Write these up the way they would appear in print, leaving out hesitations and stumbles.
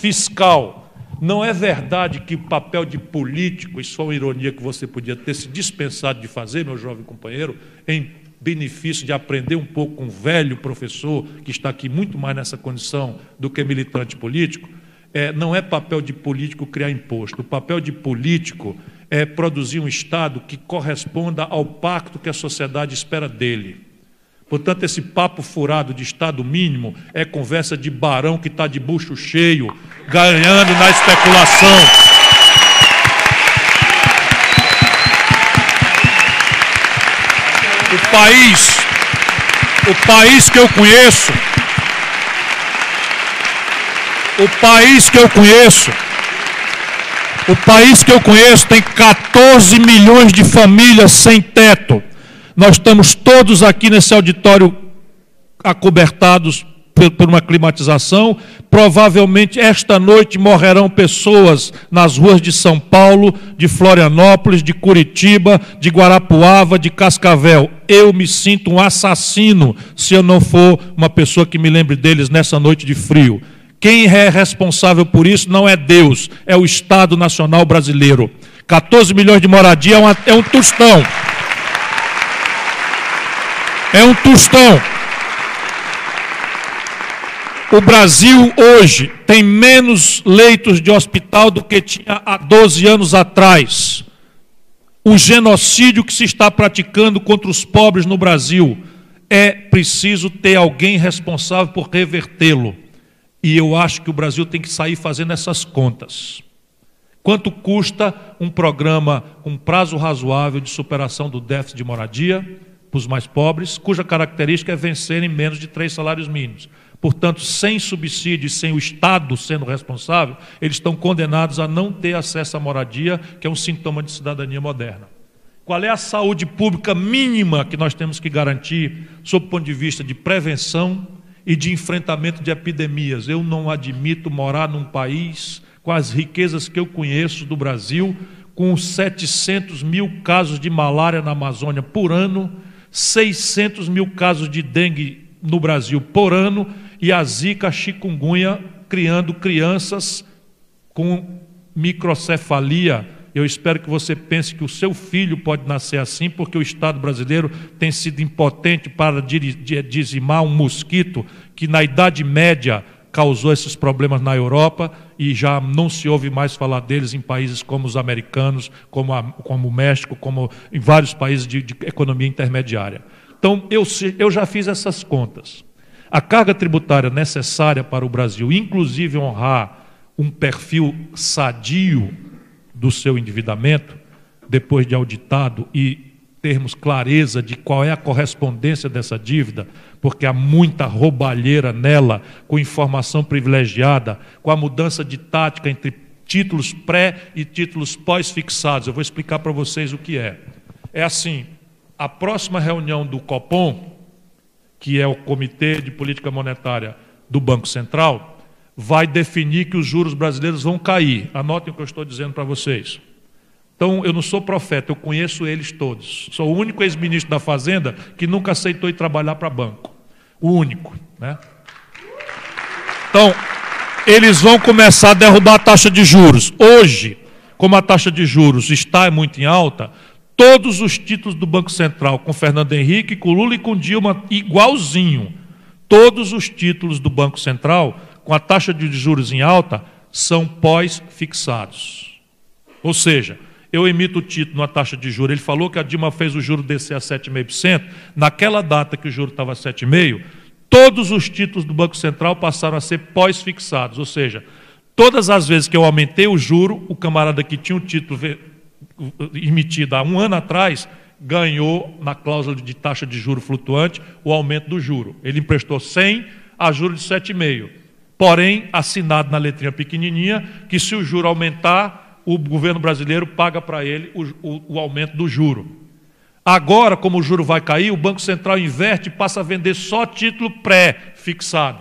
fiscal. Não é verdade que o papel de político, isso é uma ironia que você podia ter se dispensado de fazer, meu jovem companheiro, em benefício de aprender um pouco com um velho professor, que está aqui muito mais nessa condição do que militante político. Não é papel de político criar imposto. O papel de político é produzir um Estado que corresponda ao pacto que a sociedade espera dele. Portanto, esse papo furado de Estado mínimo é conversa de barão que está de bucho cheio, ganhando na especulação. O país que eu conheço, tem 14 milhões de famílias sem teto. Nós estamos todos aqui nesse auditório acobertados por uma climatização. Provavelmente esta noite morrerão pessoas nas ruas de São Paulo, de Florianópolis, de Curitiba, de Guarapuava, de Cascavel. Eu me sinto um assassino se eu não for uma pessoa que me lembre deles nessa noite de frio. Quem é responsável por isso não é Deus, é o Estado Nacional Brasileiro. 14 milhões de moradia é um tostão. É um tostão. O Brasil hoje tem menos leitos de hospital do que tinha há 12 anos atrás. O genocídio que se está praticando contra os pobres no Brasil, é preciso ter alguém responsável por revertê-lo. E eu acho que o Brasil tem que sair fazendo essas contas. Quanto custa um programa com prazo razoável de superação do déficit de moradia para os mais pobres, cuja característica é vencer em menos de 3 salários mínimos? Portanto, sem subsídio e sem o Estado sendo responsável, eles estão condenados a não ter acesso à moradia, que é um sintoma de cidadania moderna. Qual é a saúde pública mínima que nós temos que garantir, sob o ponto de vista de prevenção e de enfrentamento de epidemias? Eu não admito morar num país com as riquezas que eu conheço do Brasil, com 700 mil casos de malária na Amazônia por ano, 600 mil casos de dengue no Brasil por ano, e a zika, a chikungunya, criando crianças com microcefalia. Eu espero que você pense que o seu filho pode nascer assim, porque o Estado brasileiro tem sido impotente para dizimar um mosquito que na Idade Média causou esses problemas na Europa e já não se ouve mais falar deles em países como os americanos, como o México, como em vários países de economia intermediária. Então, eu já fiz essas contas. A carga tributária necessária para o Brasil, inclusive honrar um perfil sadio do seu endividamento, depois de auditado e termos clareza de qual é a correspondência dessa dívida, porque há muita roubalheira nela, com informação privilegiada, com a mudança de tática entre títulos pré e títulos pós-fixados. Eu vou explicar para vocês o que é. É assim, a próxima reunião do Copom, que é o Comitê de Política Monetária do Banco Central, vai definir que os juros brasileiros vão cair. Anotem o que eu estou dizendo para vocês. Então, eu não sou profeta, eu conheço eles todos. Sou o único ex-ministro da Fazenda que nunca aceitou ir trabalhar para banco. O único, né? Então, eles vão começar a derrubar a taxa de juros. Hoje, como a taxa de juros está muito em alta, todos os títulos do Banco Central, com Fernando Henrique, com Lula e com Dilma, igualzinho, todos os títulos do Banco Central, com a taxa de juros em alta, são pós-fixados. Ou seja, eu emito o título na taxa de juros. Ele falou que a Dilma fez o juro descer a 7,5%. Naquela data que o juro estava a 7,5%, todos os títulos do Banco Central passaram a ser pós-fixados. Ou seja, todas as vezes que eu aumentei o juro, o camarada que tinha o título emitido há um ano atrás ganhou na cláusula de taxa de juro flutuante o aumento do juro. Ele emprestou 100 a juros de 7,5%. Porém, assinado na letrinha pequenininha, que se o juro aumentar, o governo brasileiro paga para ele o aumento do juro. Agora, como o juro vai cair, o Banco Central inverte e passa a vender só título pré-fixado.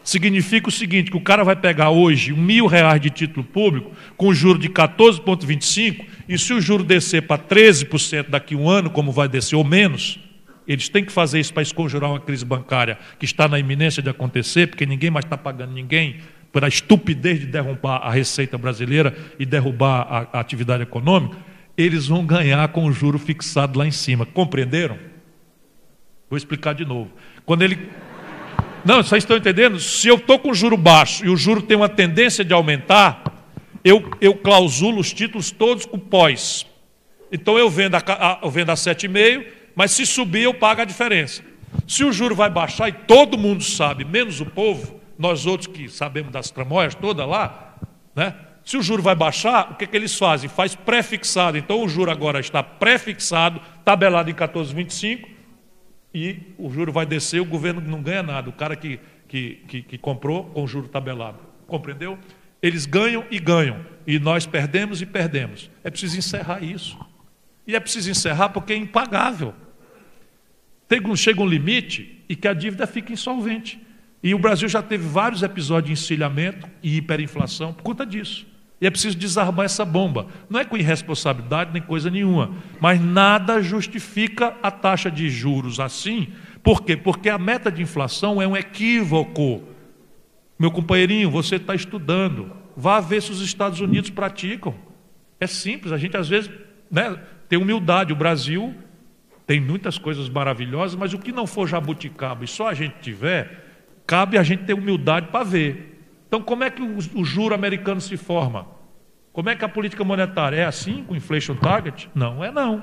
Significa o seguinte, que o cara vai pegar hoje R$1.000 de título público com juro de 14,25%, e se o juro descer para 13% daqui a um ano, como vai descer ou menos, eles têm que fazer isso para esconjurar uma crise bancária que está na iminência de acontecer, porque ninguém mais está pagando ninguém, pela estupidez de derrubar a receita brasileira e derrubar a atividade econômica, eles vão ganhar com o juro fixado lá em cima. Compreenderam? Vou explicar de novo. Quando ele... Não, vocês estão entendendo? Se eu estou com o juro baixo e o juro tem uma tendência de aumentar, eu clausulo os títulos todos com pós. Então eu vendo a 7,5, mas se subir eu pago a diferença. Se o juro vai baixar, e todo mundo sabe, menos o povo, nós outros que sabemos das tramóias todas lá, né? Se o juro vai baixar, o que eles fazem? Faz pré-fixado. Então o juro agora está pré-fixado, tabelado em 14,25, e o juro vai descer, o governo não ganha nada. O cara que comprou com o juro tabelado. Compreendeu? Eles ganham e ganham. E nós perdemos e perdemos. É preciso encerrar isso. E é preciso encerrar porque é impagável. Chega um limite e que a dívida fica insolvente. E o Brasil já teve vários episódios de encilhamento e hiperinflação por conta disso. E é preciso desarmar essa bomba. Não é com irresponsabilidade nem coisa nenhuma, mas nada justifica a taxa de juros assim. Por quê? Porque a meta de inflação é um equívoco. Meu companheirinho, você está estudando, vá ver se os Estados Unidos praticam. É simples, a gente às vezes, né, tem humildade. O Brasil tem muitas coisas maravilhosas, mas o que não for jabuticaba e só a gente tiver, cabe a gente ter humildade para ver. Então, como é que o juro americano se forma? Como é que a política monetária é assim, com inflation target? Não é não.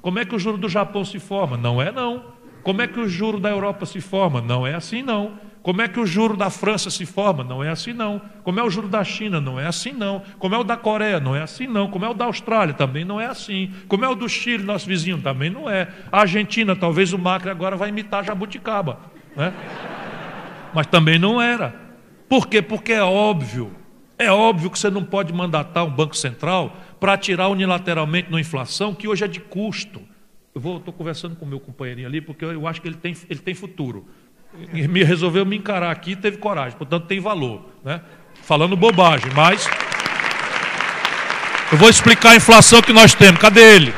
Como é que o juro do Japão se forma? Não é não. Como é que o juro da Europa se forma? Não é assim não. Como é que o juro da França se forma? Não é assim não. Como é o juro da China? Não é assim não. Como é o da Coreia? Não é assim não. Como é o da Austrália? Também não é assim. Como é o do Chile, nosso vizinho? Também não é. A Argentina, talvez o Macri agora vai imitar jabuticaba, né? Mas também não era. Por quê? Porque é óbvio que você não pode mandatar um Banco Central para atirar unilateralmente na inflação, que hoje é de custo. Estou conversando com o meu companheirinho ali, porque eu acho que ele tem futuro. Ele resolveu me encarar aqui e teve coragem, portanto tem valor, né? Falando bobagem, mas eu vou explicar a inflação que nós temos. Cadê ele?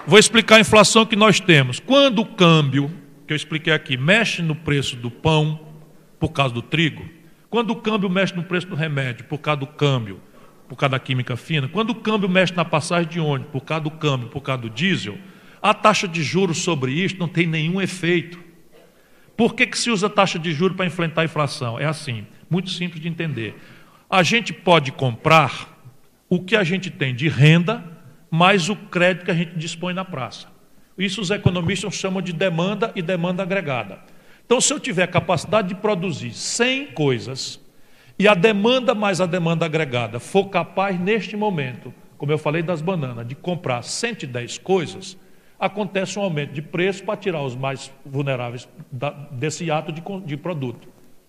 Vou explicar a inflação que nós temos. Quando o câmbio, que eu expliquei aqui, mexe no preço do pão, por causa do trigo, quando o câmbio mexe no preço do remédio, por causa do câmbio, por causa da química fina, quando o câmbio mexe na passagem de ônibus, por causa do câmbio, por causa do diesel, a taxa de juros sobre isso não tem nenhum efeito. Por que se usa taxa de juros para enfrentar a inflação? É assim, muito simples de entender. A gente pode comprar o que a gente tem de renda, mais o crédito que a gente dispõe na praça. Isso os economistas chamam de demanda e demanda agregada. Então, se eu tiver capacidade de produzir 100 coisas e a demanda mais a demanda agregada for capaz, neste momento, como eu falei das bananas, de comprar 110 coisas, acontece um aumento de preço para tirar os mais vulneráveis desse ato de produto.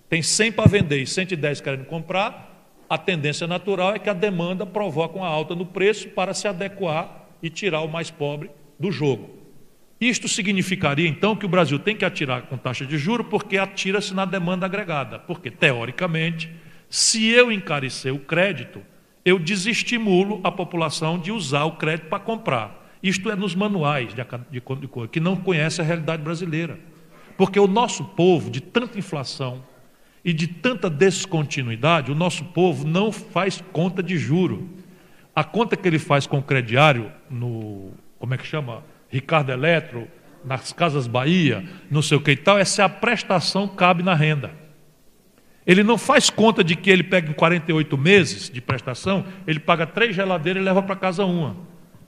Tem 100 para vender e 110 querendo comprar, a tendência natural é que a demanda provoque uma alta no preço para se adequar e tirar o mais pobre do jogo. Isto significaria, então, que o Brasil tem que atirar com taxa de juros porque atira-se na demanda agregada. Porque, teoricamente, se eu encarecer o crédito, eu desestimulo a população de usar o crédito para comprar. Isto é nos manuais de coisa, que não conhece a realidade brasileira. Porque o nosso povo, de tanta inflação e de tanta descontinuidade, o nosso povo não faz conta de juro. A conta que ele faz com o crediário, como é que chama? Ricardo Eletro, nas Casas Bahia, não sei o que e tal, é se a prestação cabe na renda. Ele não faz conta de que ele pega em 48 meses de prestação, ele paga 3 geladeiras e leva para casa uma.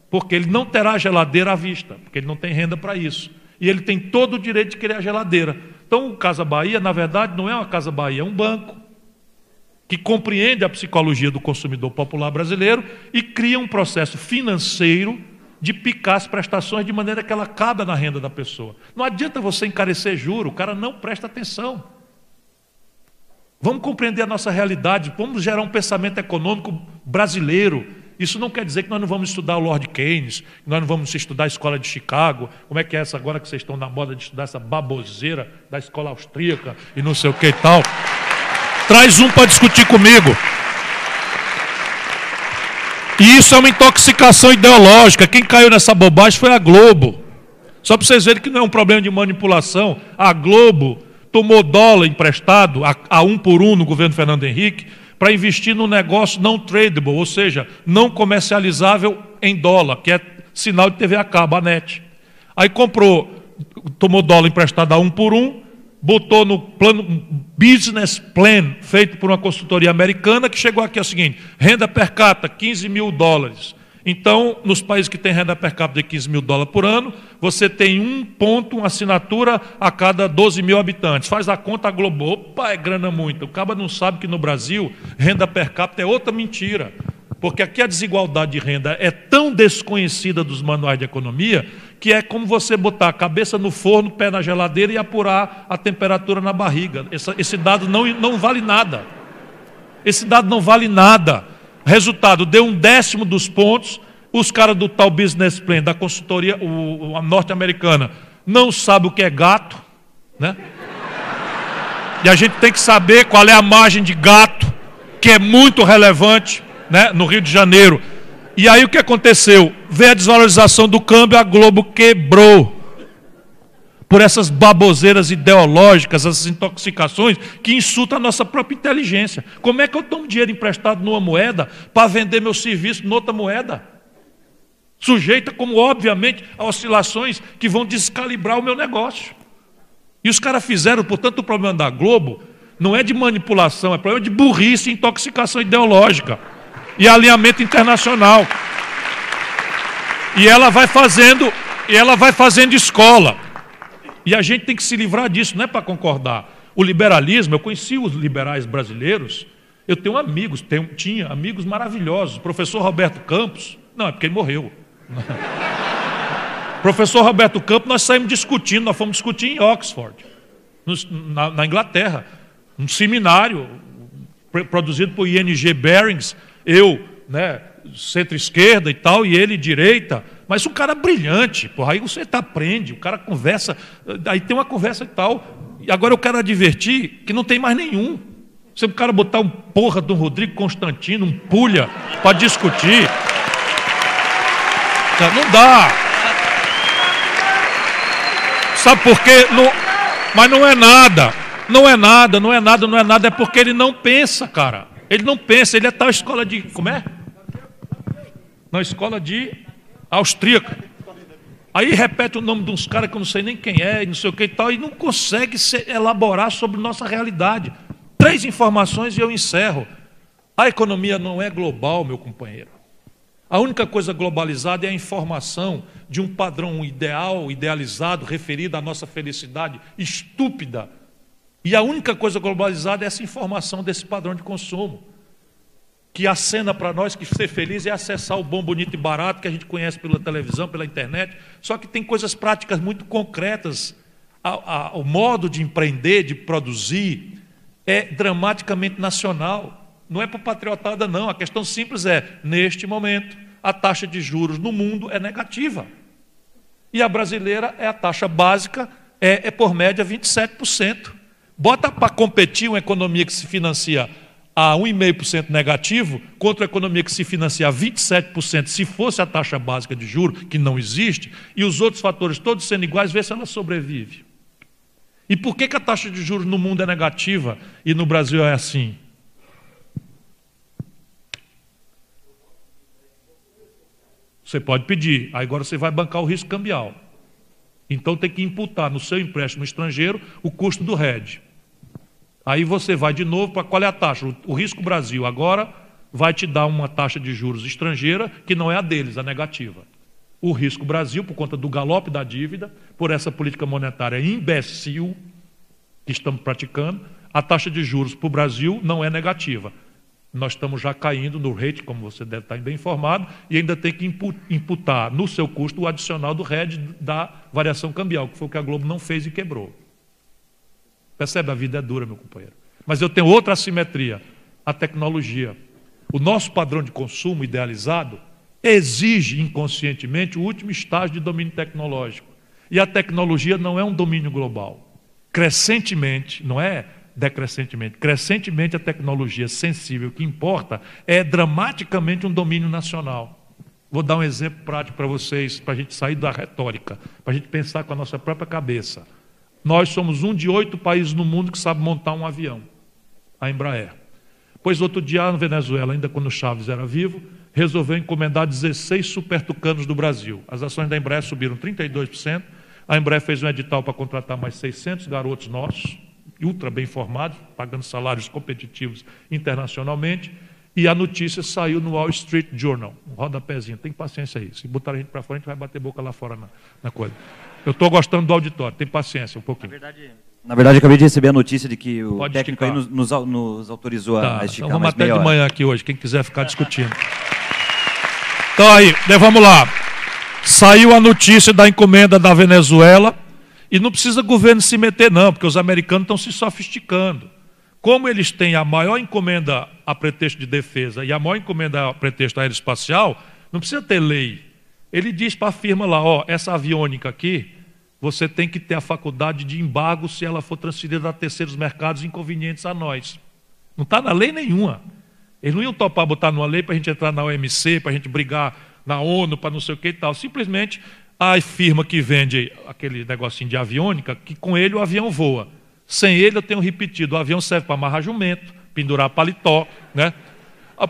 Porque ele não terá geladeira à vista, porque ele não tem renda para isso. E ele tem todo o direito de querer a geladeira. Então, o Casa Bahia, na verdade, não é uma Casa Bahia, é um banco que compreende a psicologia do consumidor popular brasileiro e cria um processo financeiro de picar as prestações de maneira que ela caiba na renda da pessoa. Não adianta você encarecer juro, o cara não presta atenção. Vamos compreender a nossa realidade, vamos gerar um pensamento econômico brasileiro. Isso não quer dizer que nós não vamos estudar o Lord Keynes, que nós não vamos estudar a escola de Chicago, como é que é essa agora que vocês estão na moda de estudar essa baboseira da escola austríaca e não sei o que e tal. Traz um para discutir comigo. E isso é uma intoxicação ideológica. Quem caiu nessa bobagem foi a Globo. Só para vocês verem que não é um problema de manipulação. A Globo tomou dólar emprestado a 1 por 1 no governo Fernando Henrique para investir num negócio não tradable, ou seja, não comercializável em dólar, que é sinal de TV a cabo, a NET. Aí tomou dólar emprestado a 1 por 1, botou no plano business plan, feito por uma consultoria americana, que chegou aqui ao seguinte: renda per capita, $15 mil. Então, nos países que têm renda per capita de $15 mil por ano, você tem um ponto, uma assinatura a cada 12 mil habitantes. Faz a conta, a Globo, opa, é grana muita. O cara não sabe que no Brasil, renda per capita é outra mentira. Porque aqui a desigualdade de renda é tão desconhecida dos manuais de economia, que é como você botar a cabeça no forno, pé na geladeira e apurar a temperatura na barriga. Esse dado não vale nada. Esse dado não vale nada. Resultado, deu 1/10 dos pontos, os caras do tal Business Plan, da consultoria a norte-americana, não sabem o que é gato, né? E a gente tem que saber qual é a margem de gato, que é muito relevante, né, no Rio de Janeiro. E aí o que aconteceu? Veio a desvalorização do câmbio, a Globo quebrou. Por essas baboseiras ideológicas, essas intoxicações que insultam a nossa própria inteligência. Como é que eu tomo dinheiro emprestado numa moeda para vender meu serviço noutra moeda? Sujeita, como obviamente, a oscilações que vão descalibrar o meu negócio. E os caras fizeram, portanto, o problema da Globo não é de manipulação, é problema de burrice e intoxicação ideológica. E alinhamento internacional. E ela vai fazendo escola. E a gente tem que se livrar disso, não é para concordar. O liberalismo, eu conheci os liberais brasileiros, eu tenho amigos, tinha amigos maravilhosos. O professor Roberto Campos, não, é porque ele morreu. Professor Roberto Campos, nós saímos discutindo, nós fomos discutir em Oxford, na Inglaterra, um seminário produzido por ING Barings, eu, né, centro-esquerda e tal, e ele direita, mas um cara brilhante, porra, aí você aprende, o cara conversa, aí tem uma conversa e tal, e agora eu quero advertir que não tem mais nenhum. Se o cara botar um porra do Rodrigo Constantino, um pulha, para discutir, não dá. Sabe por quê? Mas não é nada, é porque ele não pensa, cara. Ele não pensa, ele é tal escola de... Como é? Na escola de austríaca. Aí repete o nome de uns caras que eu não sei nem quem é, e não sei o que e tal, e não consegue elaborar sobre nossa realidade. 3 informações e eu encerro. A economia não é global, meu companheiro. A única coisa globalizada é a informação de um padrão ideal, idealizado, referido à nossa felicidade estúpida. E a única coisa globalizada é essa informação desse padrão de consumo, que acena para nós que ser feliz é acessar o bom, bonito e barato que a gente conhece pela televisão, pela internet, só que tem coisas práticas muito concretas. O modo de empreender, de produzir, é dramaticamente nacional. Não é para patriotada, não. A questão simples é, neste momento, a taxa de juros no mundo é negativa. E a brasileira a taxa básica, é por média 27%. Bota para competir uma economia que se financia a 1,5% negativo contra a economia que se financia a 27%, se fosse a taxa básica de juros, que não existe, e os outros fatores todos sendo iguais, vê se ela sobrevive. E por que a taxa de juros no mundo é negativa e no Brasil é assim? Você pode pedir, agora você vai bancar o risco cambial. Então tem que imputar no seu empréstimo estrangeiro o custo do hedge. Aí você vai de novo para qual é a taxa? O Risco Brasil agora vai te dar uma taxa de juros estrangeira que não é a deles, a negativa. O Risco Brasil, por conta do galope da dívida, por essa política monetária imbecil que estamos praticando, a taxa de juros para o Brasil não é negativa. Nós estamos já caindo no rate, como você deve estar bem informado, e ainda tem que imputar no seu custo o adicional do hedge da variação cambial, que foi o que a Globo não fez e quebrou. Percebe? A vida é dura, meu companheiro. Mas eu tenho outra assimetria, a tecnologia. O nosso padrão de consumo idealizado exige inconscientemente o último estágio de domínio tecnológico. E a tecnologia não é um domínio global. Crescentemente, não é decrescentemente, crescentemente a tecnologia sensível que importa é dramaticamente um domínio nacional. Vou dar um exemplo prático para vocês, para a gente sair da retórica, para a gente pensar com a nossa própria cabeça. Nós somos um de 8 países no mundo que sabe montar um avião, a Embraer. Pois outro dia, na Venezuela, ainda quando o Chaves era vivo, resolveu encomendar 16 Super Tucanos do Brasil. As ações da Embraer subiram 32%. A Embraer fez um edital para contratar mais 600 garotos nossos, ultra bem formados, pagando salários competitivos internacionalmente. E a notícia saiu no Wall Street Journal, um rodapézinho. Tem paciência aí. Se botar a gente para fora, a gente vai bater boca lá fora na coisa. Eu estou gostando do auditório, tem paciência um pouquinho. Na verdade, acabei de receber a notícia de que o Pode técnico aí nos autorizou a esticar então mais vamos até de meia manhã aqui hoje, quem quiser ficar discutindo. Então aí, vamos lá. Saiu a notícia da encomenda da Venezuela e não precisa o governo se meter não, porque os americanos estão se sofisticando. Como eles têm a maior encomenda a pretexto de defesa e a maior encomenda a pretexto aeroespacial, não precisa ter lei. Ele diz para a firma lá, ó, essa aviônica aqui, você tem que ter a faculdade de embargo se ela for transferida a terceiros mercados inconvenientes a nós. Não está na lei nenhuma. Eles não iam topar botar numa lei para a gente entrar na OMC, para a gente brigar na ONU, para não sei o que e tal. Simplesmente a firma que vende aquele negocinho de aviônica, que com ele o avião voa. Sem ele, eu tenho repetido, o avião serve para amarrar jumento, pendurar paletó, né?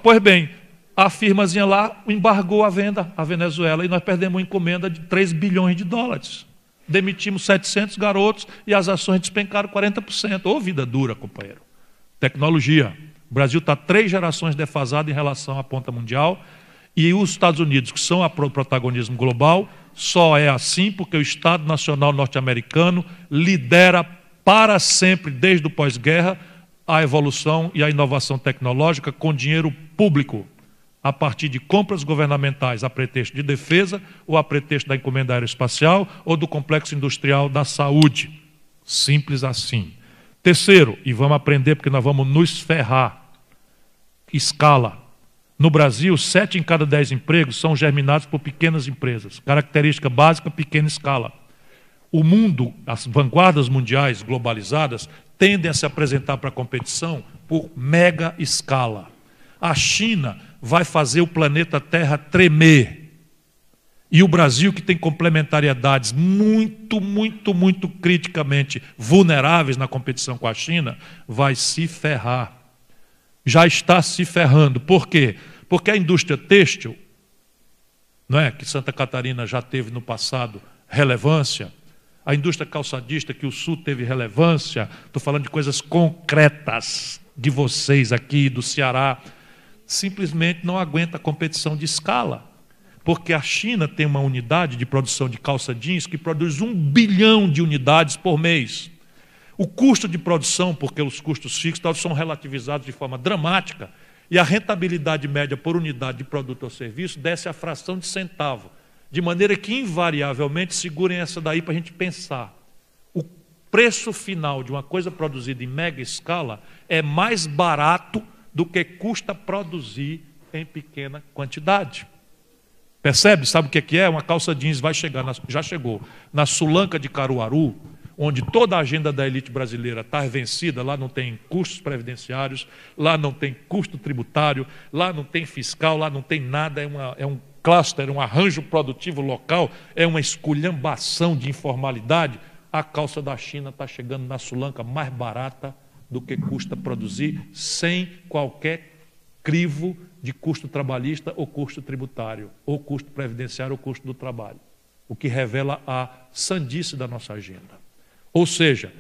Pois bem, a firmazinha lá embargou a venda à Venezuela e nós perdemos uma encomenda de 3 bilhões de dólares. Demitimos 700 garotos e as ações despencaram 40%. Ô, vida dura, companheiro. Tecnologia. O Brasil está 3 gerações defasado em relação à ponta mundial e os Estados Unidos, que são o protagonismo global, só é assim porque o Estado Nacional norte-americano lidera para sempre, desde o pós-guerra, a evolução e a inovação tecnológica com dinheiro público, a partir de compras governamentais a pretexto de defesa, ou a pretexto da encomenda aeroespacial, ou do complexo industrial da saúde. Simples assim. Terceiro, e vamos aprender porque nós vamos nos ferrar, escala. No Brasil, 7 em cada 10 empregos são germinados por pequenas empresas. Característica básica, pequena escala. O mundo, as vanguardas mundiais globalizadas, tendem a se apresentar para a competição por mega escala. A China vai fazer o planeta Terra tremer. E o Brasil, que tem complementariedades muito criticamente vulneráveis na competição com a China, vai se ferrar. Já está se ferrando. Por quê? Porque a indústria têxtil, não é, que Santa Catarina já teve no passado relevância, a indústria calçadista, que o Sul teve relevância, estou falando de coisas concretas de vocês aqui, do Ceará, simplesmente não aguenta a competição de escala. Porque a China tem uma unidade de produção de calça jeans que produz 1 bilhão de unidades por mês. O custo de produção, porque os custos fixos são relativizados de forma dramática, e a rentabilidade média por unidade de produto ou serviço desce a fração de centavo. De maneira que, invariavelmente, segurem essa daí para a gente pensar. O preço final de uma coisa produzida em mega escala é mais barato do que custa produzir em pequena quantidade. Percebe? Sabe o que é? Uma calça jeans vai chegar, já chegou, na Sulanca de Caruaru, onde toda a agenda da elite brasileira está vencida, lá não tem custos previdenciários, lá não tem custo tributário, lá não tem fiscal, lá não tem nada, é um cluster, um arranjo produtivo local, é uma esculhambação de informalidade. A calça da China está chegando na Sulanca mais barata do que custa produzir, sem qualquer crivo de custo trabalhista ou custo tributário, ou custo previdenciário ou custo do trabalho, o que revela a sandice da nossa agenda. Ou seja,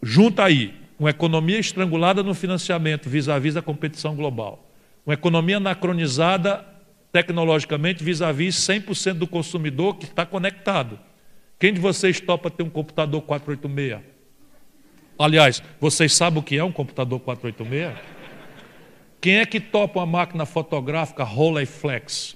junta aí uma economia estrangulada no financiamento vis-à-vis da competição global, uma economia anacronizada tecnologicamente vis-à-vis 100% do consumidor que está conectado. Quem de vocês topa ter um computador 486? Aliás, vocês sabem o que é um computador 486? Quem é que topa uma máquina fotográfica Rolleiflex?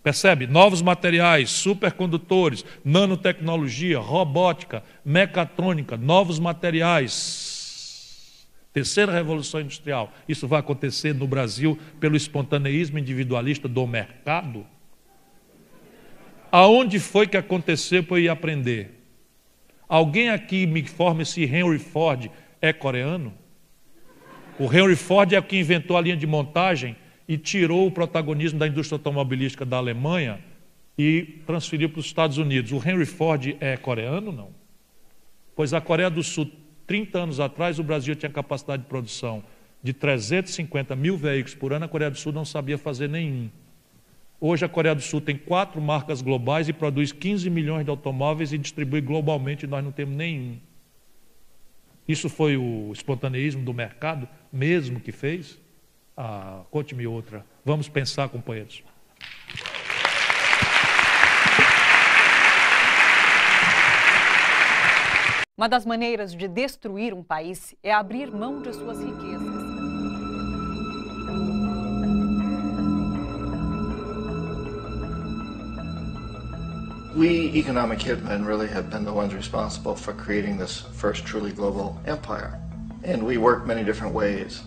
Percebe? Novos materiais, supercondutores, nanotecnologia, robótica, mecatrônica, novos materiais. Terceira revolução industrial. Isso vai acontecer no Brasil pelo espontaneísmo individualista do mercado? Aonde foi que aconteceu para eu ir aprender? Alguém aqui me informe se Henry Ford é coreano? O Henry Ford é o que inventou a linha de montagem e tirou o protagonismo da indústria automobilística da Alemanha e transferiu para os Estados Unidos. O Henry Ford é coreano, não? Pois a Coreia do Sul, 30 anos atrás, o Brasil tinha capacidade de produção de 350 mil veículos por ano, a Coreia do Sul não sabia fazer nenhum. Hoje a Coreia do Sul tem 4 marcas globais e produz 15 milhões de automóveis e distribui globalmente e nós não temos nenhum. Isso foi o espontaneísmo do mercado mesmo que fez? Conte-me outra. Vamos pensar, companheiros. Uma das maneiras de destruir um país é abrir mão de suas riquezas. We economic hitmen really have been the ones responsible for creating this first truly global empire. And we work many different ways.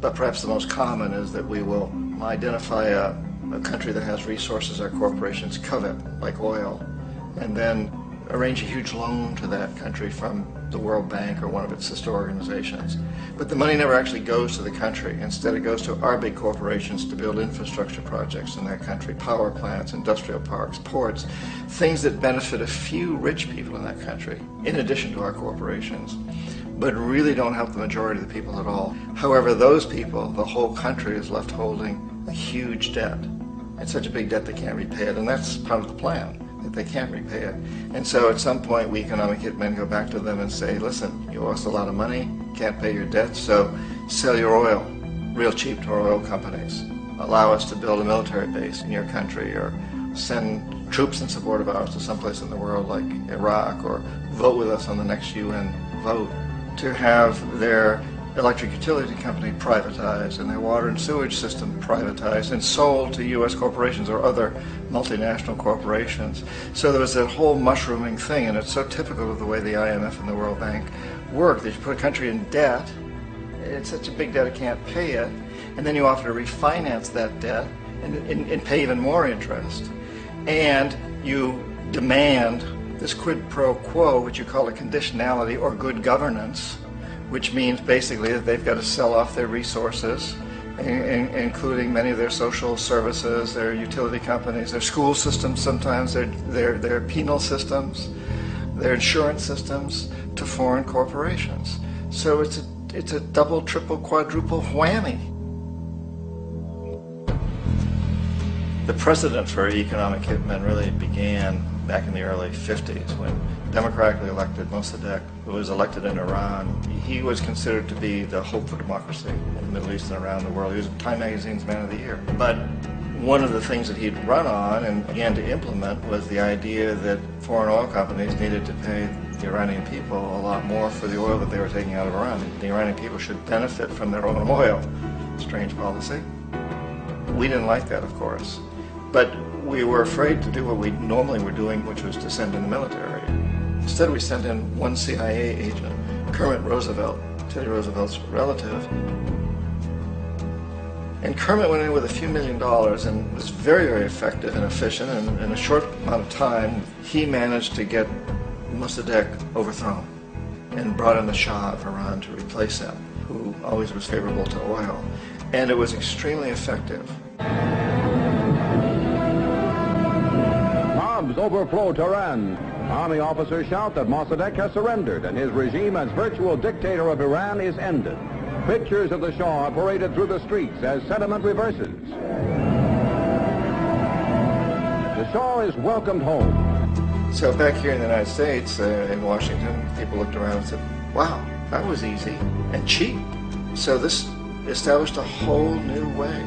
But perhaps the most common is that we will identify a country that has resources our corporations covet, like oil, and then arrange a huge loan to that country from the World Bank or one of its sister organizations. But the money never actually goes to the country. Instead, it goes to our big corporations to build infrastructure projects in that country, power plants, industrial parks, ports, things that benefit a few rich people in that country, in addition to our corporations, but really don't help the majority of the people at all. However, those people, the whole country is left holding a huge debt. It's such a big debt they can't repay it, and that's part of the plan, that they can't repay it. And so at some point, we economic hitmen go back to them and say, listen, you owe us a lot of money, can't pay your debt, so sell your oil real cheap to our oil companies. Allow us to build a military base in your country, or send troops in support of ours to someplace in the world like Iraq, or vote with us on the next UN vote. To have their electric utility company privatized and their water and sewage system privatized and sold to U.S. corporations or other multinational corporations. So there was that whole mushrooming thing, and it's so typical of the way the IMF and the World Bank work, that you put a country in debt, it's such a big debt it can't pay it, and then you offer to refinance that debt and pay even more interest. And you demand this quid pro quo, which you call a conditionality or good governance, which means basically that they've got to sell off their resources, including many of their social services, their utility companies, their school systems sometimes, their penal systems, their insurance systems, to foreign corporations. So it's a double, triple, quadruple whammy. The precedent for economic hitmen really began back in the early 50s when democratically elected Mossadegh, who was elected in Iran, he was considered to be the hope for democracy in the Middle East and around the world. He was Time Magazine's Man of the Year. But one of the things that he'd run on and began to implement was the idea that foreign oil companies needed to pay the Iranian people a lot more for the oil that they were taking out of Iran. The Iranian people should benefit from their own oil. Strange policy. We didn't like that, of course. But we were afraid to do what we normally were doing, which was to send in the military. Instead, we sent in one CIA agent, Kermit Roosevelt, Teddy Roosevelt's relative. And Kermit went in with a few $1 million and was very, very effective and efficient. And in a short amount of time, he managed to get Mossadegh overthrown and brought in the Shah of Iran to replace him, who always was favorable to oil. And it was extremely effective. Mobs overflow Tehran. Army officers shout that Mossadegh has surrendered and his regime as virtual dictator of Iran is ended. Pictures of the Shah are paraded through the streets as sentiment reverses. The Shah is welcomed home. So back here in the United States, in Washington, people looked around and said, wow, that was easy and cheap. So this established a whole new way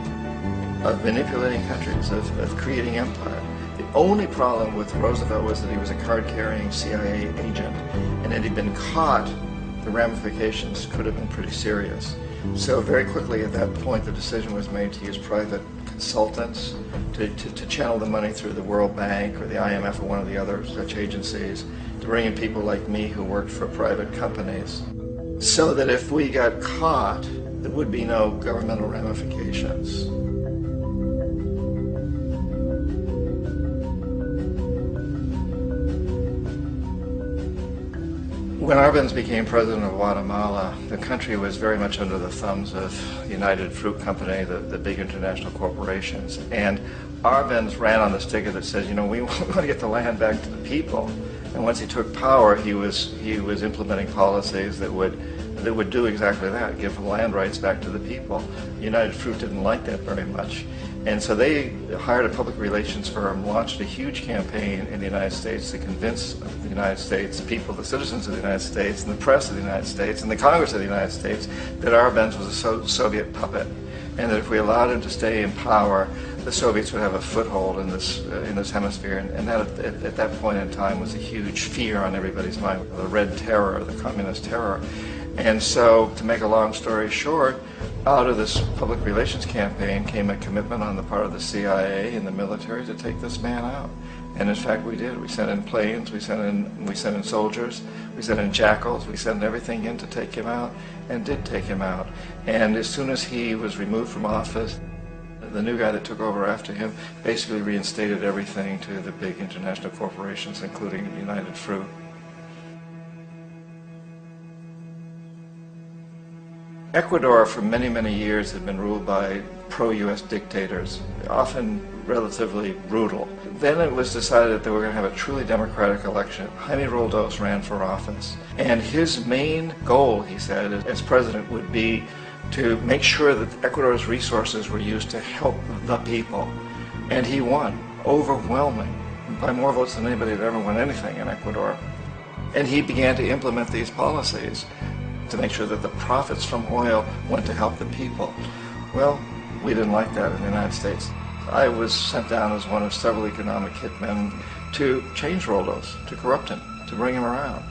of manipulating countries, of creating empire. The only problem with Roosevelt was that he was a card-carrying CIA agent, and had he been caught, the ramifications could have been pretty serious. So very quickly at that point, the decision was made to use private consultants to channel the money through the World Bank or the IMF or one of the other such agencies, to bring in people like me who worked for private companies, so that if we got caught, there would be no governmental ramifications. When Arbenz became president of Guatemala, the country was very much under the thumbs of United Fruit Company, the big international corporations. And Arbenz ran on this ticket that says, you know, we want to get the land back to the people. And once he took power, he was implementing policies that would do exactly that, give the land rights back to the people. United Fruit didn't like that very much. And so they hired a public relations firm, launched a huge campaign in the United States to convince the United States people, the citizens of the United States, and the press of the United States, and the Congress of the United States, that Arbenz was a Soviet puppet, and that if we allowed him to stay in power, the Soviets would have a foothold in this hemisphere. And that at that point in time was a huge fear on everybody's mind, the Red Terror, the Communist terror. And so, to make a long story short, out of this public relations campaign came a commitment on the part of the CIA and the military to take this man out. And in fact, we did. We sent in planes, we sent in soldiers, we sent in jackals, we sent everything in to take him out, and did take him out. And as soon as he was removed from office, the new guy that took over after him basically reinstated everything to the big international corporations, including United Fruit. Ecuador for many, many years had been ruled by pro-U.S. dictators, often relatively brutal. Then it was decided that they were going to have a truly democratic election. Jaime Roldos ran for office, and his main goal, he said, as president would be to make sure that Ecuador's resources were used to help the people. And he won, overwhelming, by more votes than anybody had ever won anything in Ecuador. And he began to implement these policies to make sure that the profits from oil went to help the people. Well, we didn't like that in the United States. I was sent down as one of several economic hitmen to change Roldos, to corrupt him, to bring him around,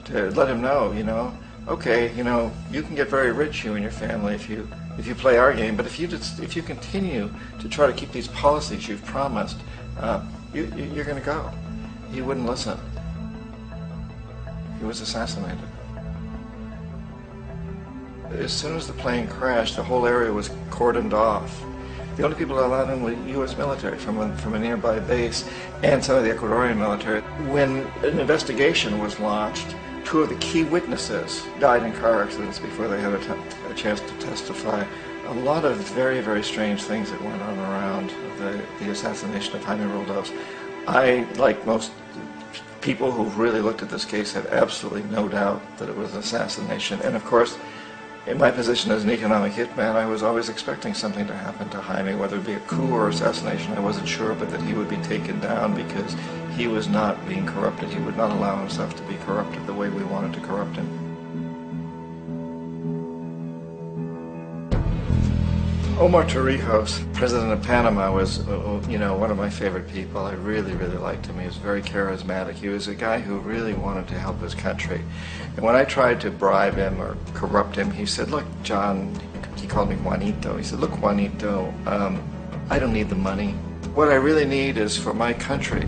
to let him know, you know, okay, you know, you can get very rich, you and your family, if you play our game, but if you continue to try to keep these policies you've promised, you're going to go. He wouldn't listen. He was assassinated. As soon as the plane crashed, the whole area was cordoned off. The only people allowed in were U.S. military from a nearby base and some of the Ecuadorian military. When an investigation was launched, two of the key witnesses died in car accidents before they had a chance to testify. A lot of very, very strange things that went on around the assassination of Jaime Roldos. I, like most people who've really looked at this case, have absolutely no doubt that it was an assassination. And of course, in my position as an economic hitman, I was always expecting something to happen to Jaime, whether it be a coup or assassination, I wasn't sure, but that he would be taken down because he was not being corrupted. He would not allow himself to be corrupted the way we wanted to corrupt him. Omar Torrijos, president of Panama, was, you know, one of my favorite people. I really, really liked him. He was very charismatic. He was a guy who really wanted to help his country. And when I tried to bribe him or corrupt him, he said, look, John, he called me Juanito. He said, look, Juanito, I don't need the money. What I really need is for my country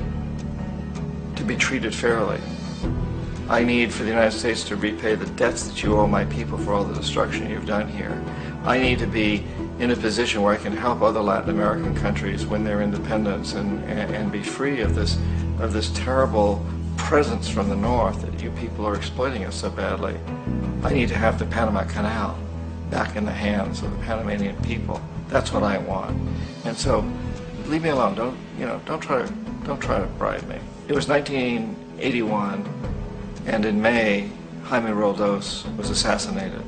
to be treated fairly. I need for the United States to repay the debts that you owe my people for all the destruction you've done here. I need to be in a position where I can help other Latin American countries win their independence and be free of this terrible presence from the north that you people are exploiting us so badly. I need to have the Panama Canal back in the hands of the Panamanian people. That's what I want. And so, leave me alone. Don't try to bribe me. It was 1981, and in May, Jaime Roldos was assassinated.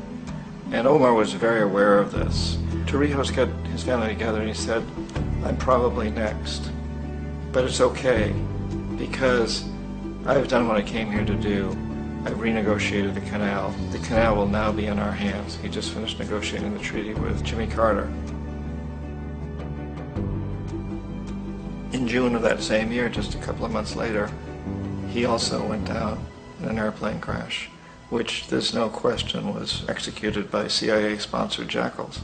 And Omar was very aware of this. Torrijos got his family together and he said, I'm probably next, but it's okay because I've done what I came here to do. I've renegotiated the canal. The canal will now be in our hands. He just finished negotiating the treaty with Jimmy Carter. In June of that same year, just a couple of months later, he also went down in an airplane crash, which there's no question was executed by CIA-sponsored jackals.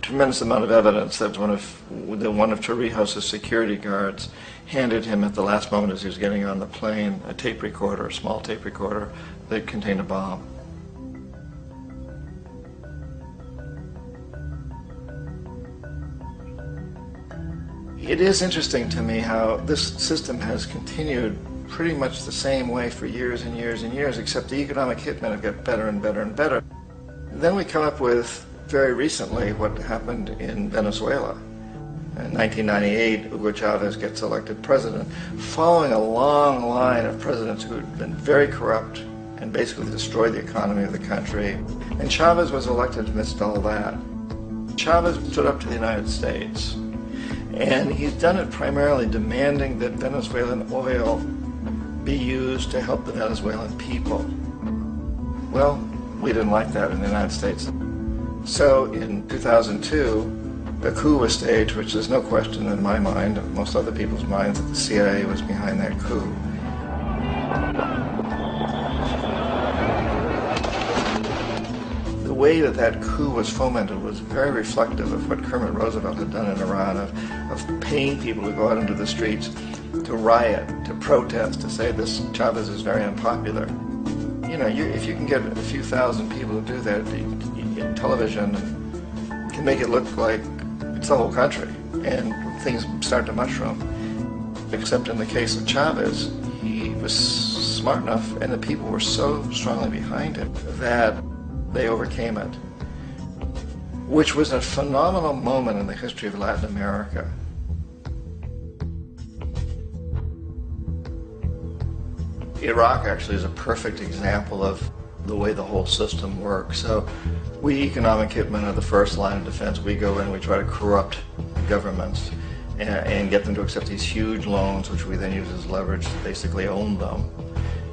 Tremendous amount of evidence that one of Torrijos' security guards handed him at the last moment as he was getting on the plane a tape recorder, a small tape recorder that contained a bomb. It is interesting to me how this system has continued pretty much the same way for years and years and years, except the economic hitmen have got better and better and better. Then we come up with, very recently, what happened in Venezuela. In 1998, Hugo Chavez gets elected president, following a long line of presidents who had been very corrupt and basically destroyed the economy of the country. And Chavez was elected amidst all that. Chavez stood up to the United States, and he's done it primarily demanding that Venezuelan oil be used to help the Venezuelan people. Well, we didn't like that in the United States. So in 2002, a coup was staged, which there's no question in my mind, and most other people's minds, that the CIA was behind that coup. The way that that coup was fomented was very reflective of what Kermit Roosevelt had done in Iran, of paying people to go out into the streets, to riot, to protest, to say this Chavez is very unpopular. You know, if you can get a few thousand people to do that in television, you can make it look like it's the whole country, and things start to mushroom. Except in the case of Chavez, he was smart enough, and the people were so strongly behind him that they overcame it, which was a phenomenal moment in the history of Latin America. Iraq actually is a perfect example of the way the whole system works. So we economic hitmen are the first line of defense. We go in, we try to corrupt governments and get them to accept these huge loans, which we then use as leverage to basically own them.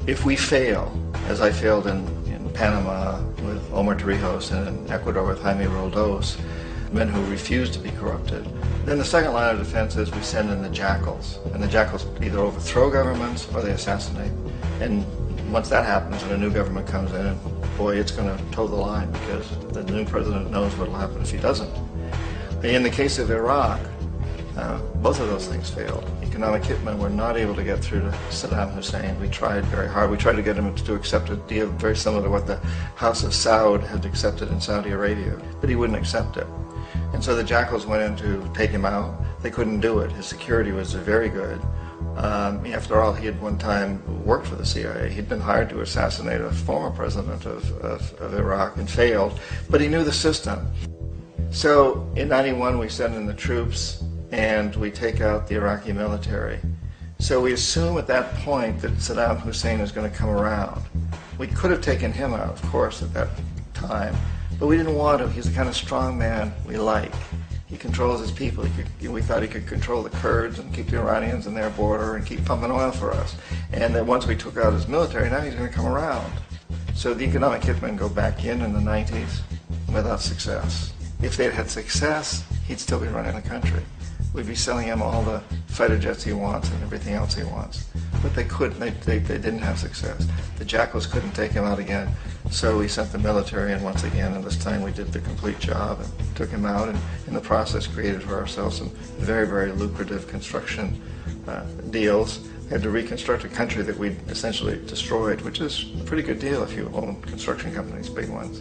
If we fail, as I failed in Panama with Omar Torrijos and in Ecuador with Jaime Roldos, men who refuse to be corrupted, then the second line of defense is we send in the jackals. And the jackals either overthrow governments or they assassinate. And once that happens and a new government comes in, boy, it's going to toe the line, because the new president knows what will happen if he doesn't. In the case of Iraq, both of those things failed. Economic hitmen were not able to get through to Saddam Hussein. We tried very hard. We tried to get him to accept a deal very similar to what the House of Saud had accepted in Saudi Arabia, but he wouldn't accept it. And so the jackals went in to take him out. They couldn't do it. His security was very good. After all, he had one time worked for the CIA. He'd been hired to assassinate a former president of Iraq and failed, but he knew the system. So in '91, we send in the troops and we take out the Iraqi military. So we assume at that point that Saddam Hussein is going to come around. We could have taken him out, of course, at that time, but we didn't want to. He's the kind of strong man we like. He controls his people. We thought he could control the Kurds and keep the Iranians in their border and keep pumping oil for us. And that once we took out his military, now he's going to come around. So the economic hitmen go back in the 90s without success. If they'd had success, he'd still be running the country. We'd be selling him all the fighter jets he wants and everything else he wants. But they couldn't. They didn't have success. The jackals couldn't take him out again. So we sent the military in once again, and this time we did the complete job and took him out, and in the process created for ourselves some very, very lucrative construction deals. We had to reconstruct a country that we'd essentially destroyed, which is a pretty good deal if you own construction companies, big ones.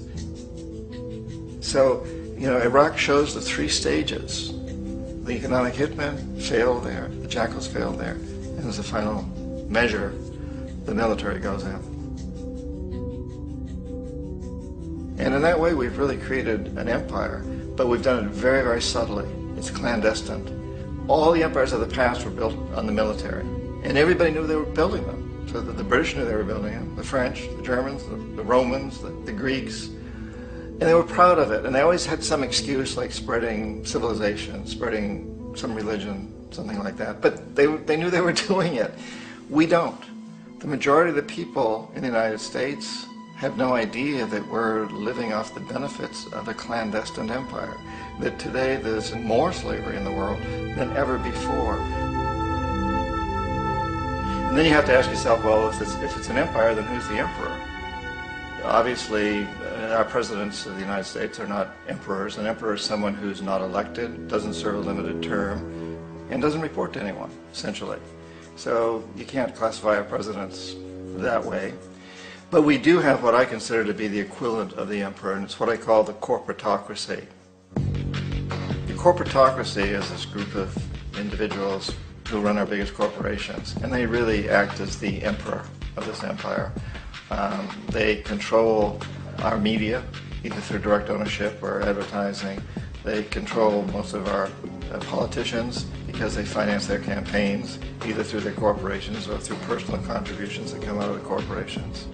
So, you know, Iraq shows the three stages. The economic hitmen failed there, the jackals failed there, and as a final measure, the military goes in. And in that way, we've really created an empire, but we've done it very, very subtly. It's clandestine. All the empires of the past were built on the military, and everybody knew they were building them. So that the British knew they were building them, the French, the Germans, the Romans, the Greeks, and they were proud of it. And they always had some excuse, like spreading civilization, spreading some religion, something like that. But they knew they were doing it. We don't. The majority of the people in the United States have no idea that we're living off the benefits of a clandestine empire, that today there's more slavery in the world than ever before. And then you have to ask yourself, well, if it's an empire, then who's the emperor? Obviously, our presidents of the United States are not emperors. An emperor is someone who's not elected, doesn't serve a limited term, and doesn't report to anyone, essentially. So you can't classify our presidents that way. But we do have what I consider to be the equivalent of the emperor, and it's what I call the corporatocracy. The corporatocracy is this group of individuals who run our biggest corporations, and they really act as the emperor of this empire. They control our media, either through direct ownership or advertising. They control most of our politicians because they finance their campaigns, either through their corporations or through personal contributions that come out of the corporations.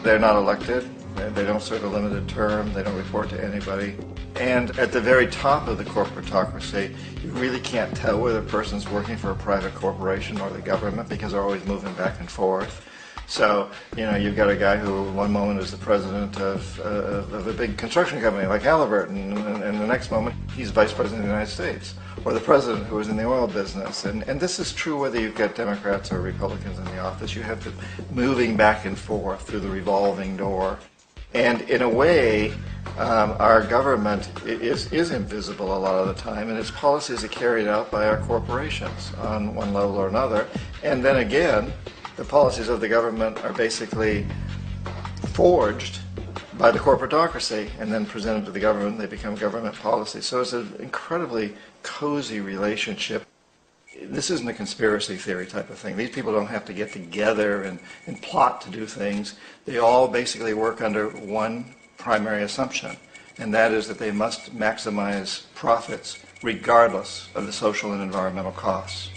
They're not elected. They don't serve a limited term. They don't report to anybody. And at the very top of the corporatocracy, you really can't tell whether a person's working for a private corporation or the government because they're always moving back and forth. So, you know, you've got a guy who one moment is the president of a big construction company like Halliburton, and the next moment he's vice president of the United States, or the president who is in the oil business. And this is true whether you've got Democrats or Republicans in the office. You have to moving back and forth through the revolving door. And in a way, our government is invisible a lot of the time, and its policies are carried out by our corporations on one level or another. And then again, the policies of the government are basically forged by the corporatocracy and then presented to the government. They become government policies. So it's an incredibly cozy relationship. This isn't a conspiracy theory type of thing. These people don't have to get together and plot to do things. They all basically work under one primary assumption, and that is that they must maximize profits regardless of the social and environmental costs.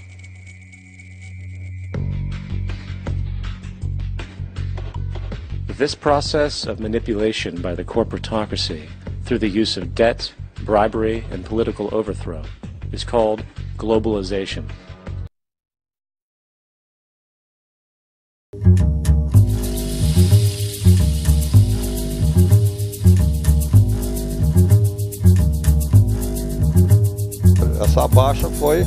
This process of manipulation by the corporatocracy through the use of debt, bribery, and political overthrow is called globalization. Essa baixa foi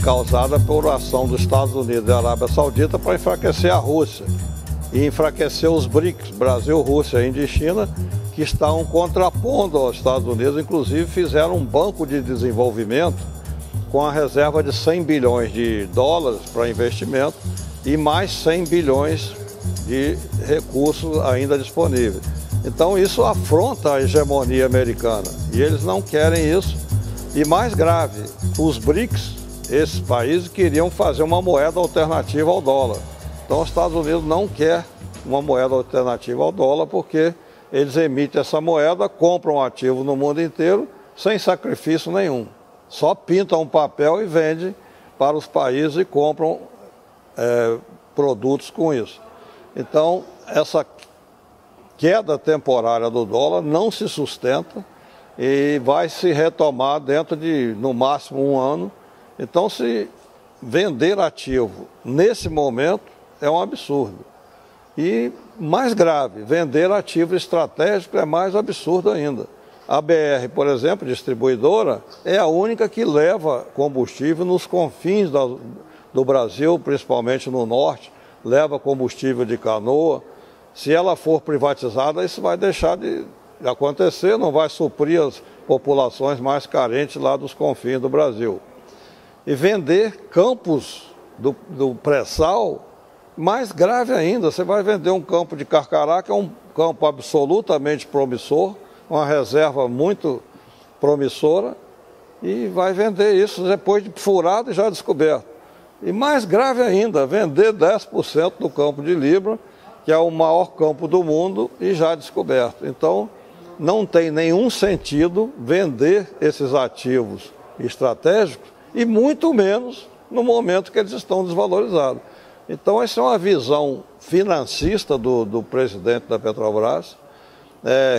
causada por ação dos Estados Unidos e da Arábia Saudita para enfraquecer a Rússia e enfraquecer os BRICS, Brasil, Rússia, Índia e China, que estão contrapondo aos Estados Unidos. Inclusive fizeram um banco de desenvolvimento com a reserva de 100 bilhões de dólares para investimento e mais 100 bilhões de recursos ainda disponíveis. Então isso afronta a hegemonia americana e eles não querem isso. E mais grave, os BRICS, esses países, queriam fazer uma moeda alternativa ao dólar. Então os Estados Unidos não quer uma moeda alternativa ao dólar porque eles emitem essa moeda, compram ativo no mundo inteiro sem sacrifício nenhum. Só pintam um papel e vendem para os países e compram produtos com isso. Então essa queda temporária do dólar não se sustenta e vai se retomar dentro de, no máximo, um ano. Então, se vender ativo nesse momento é um absurdo. E mais grave, vender ativo estratégico é mais absurdo ainda. A BR, por exemplo, distribuidora, é a única que leva combustível nos confins do Brasil, principalmente no norte, leva combustível de canoa. Se ela for privatizada, isso vai deixar de acontecer, não vai suprir as populações mais carentes lá dos confins do Brasil. E vender campos do pré-sal, mais grave ainda, você vai vender um campo de Carcará, que é um campo absolutamente promissor, uma reserva muito promissora, e vai vender isso depois de furado e já descoberto. E mais grave ainda, vender 10% do campo de Libra, que é o maior campo do mundo e já descoberto. Então, não tem nenhum sentido vender esses ativos estratégicos e muito menos no momento que eles estão desvalorizados. Então, essa é uma visão financista do presidente da Petrobras.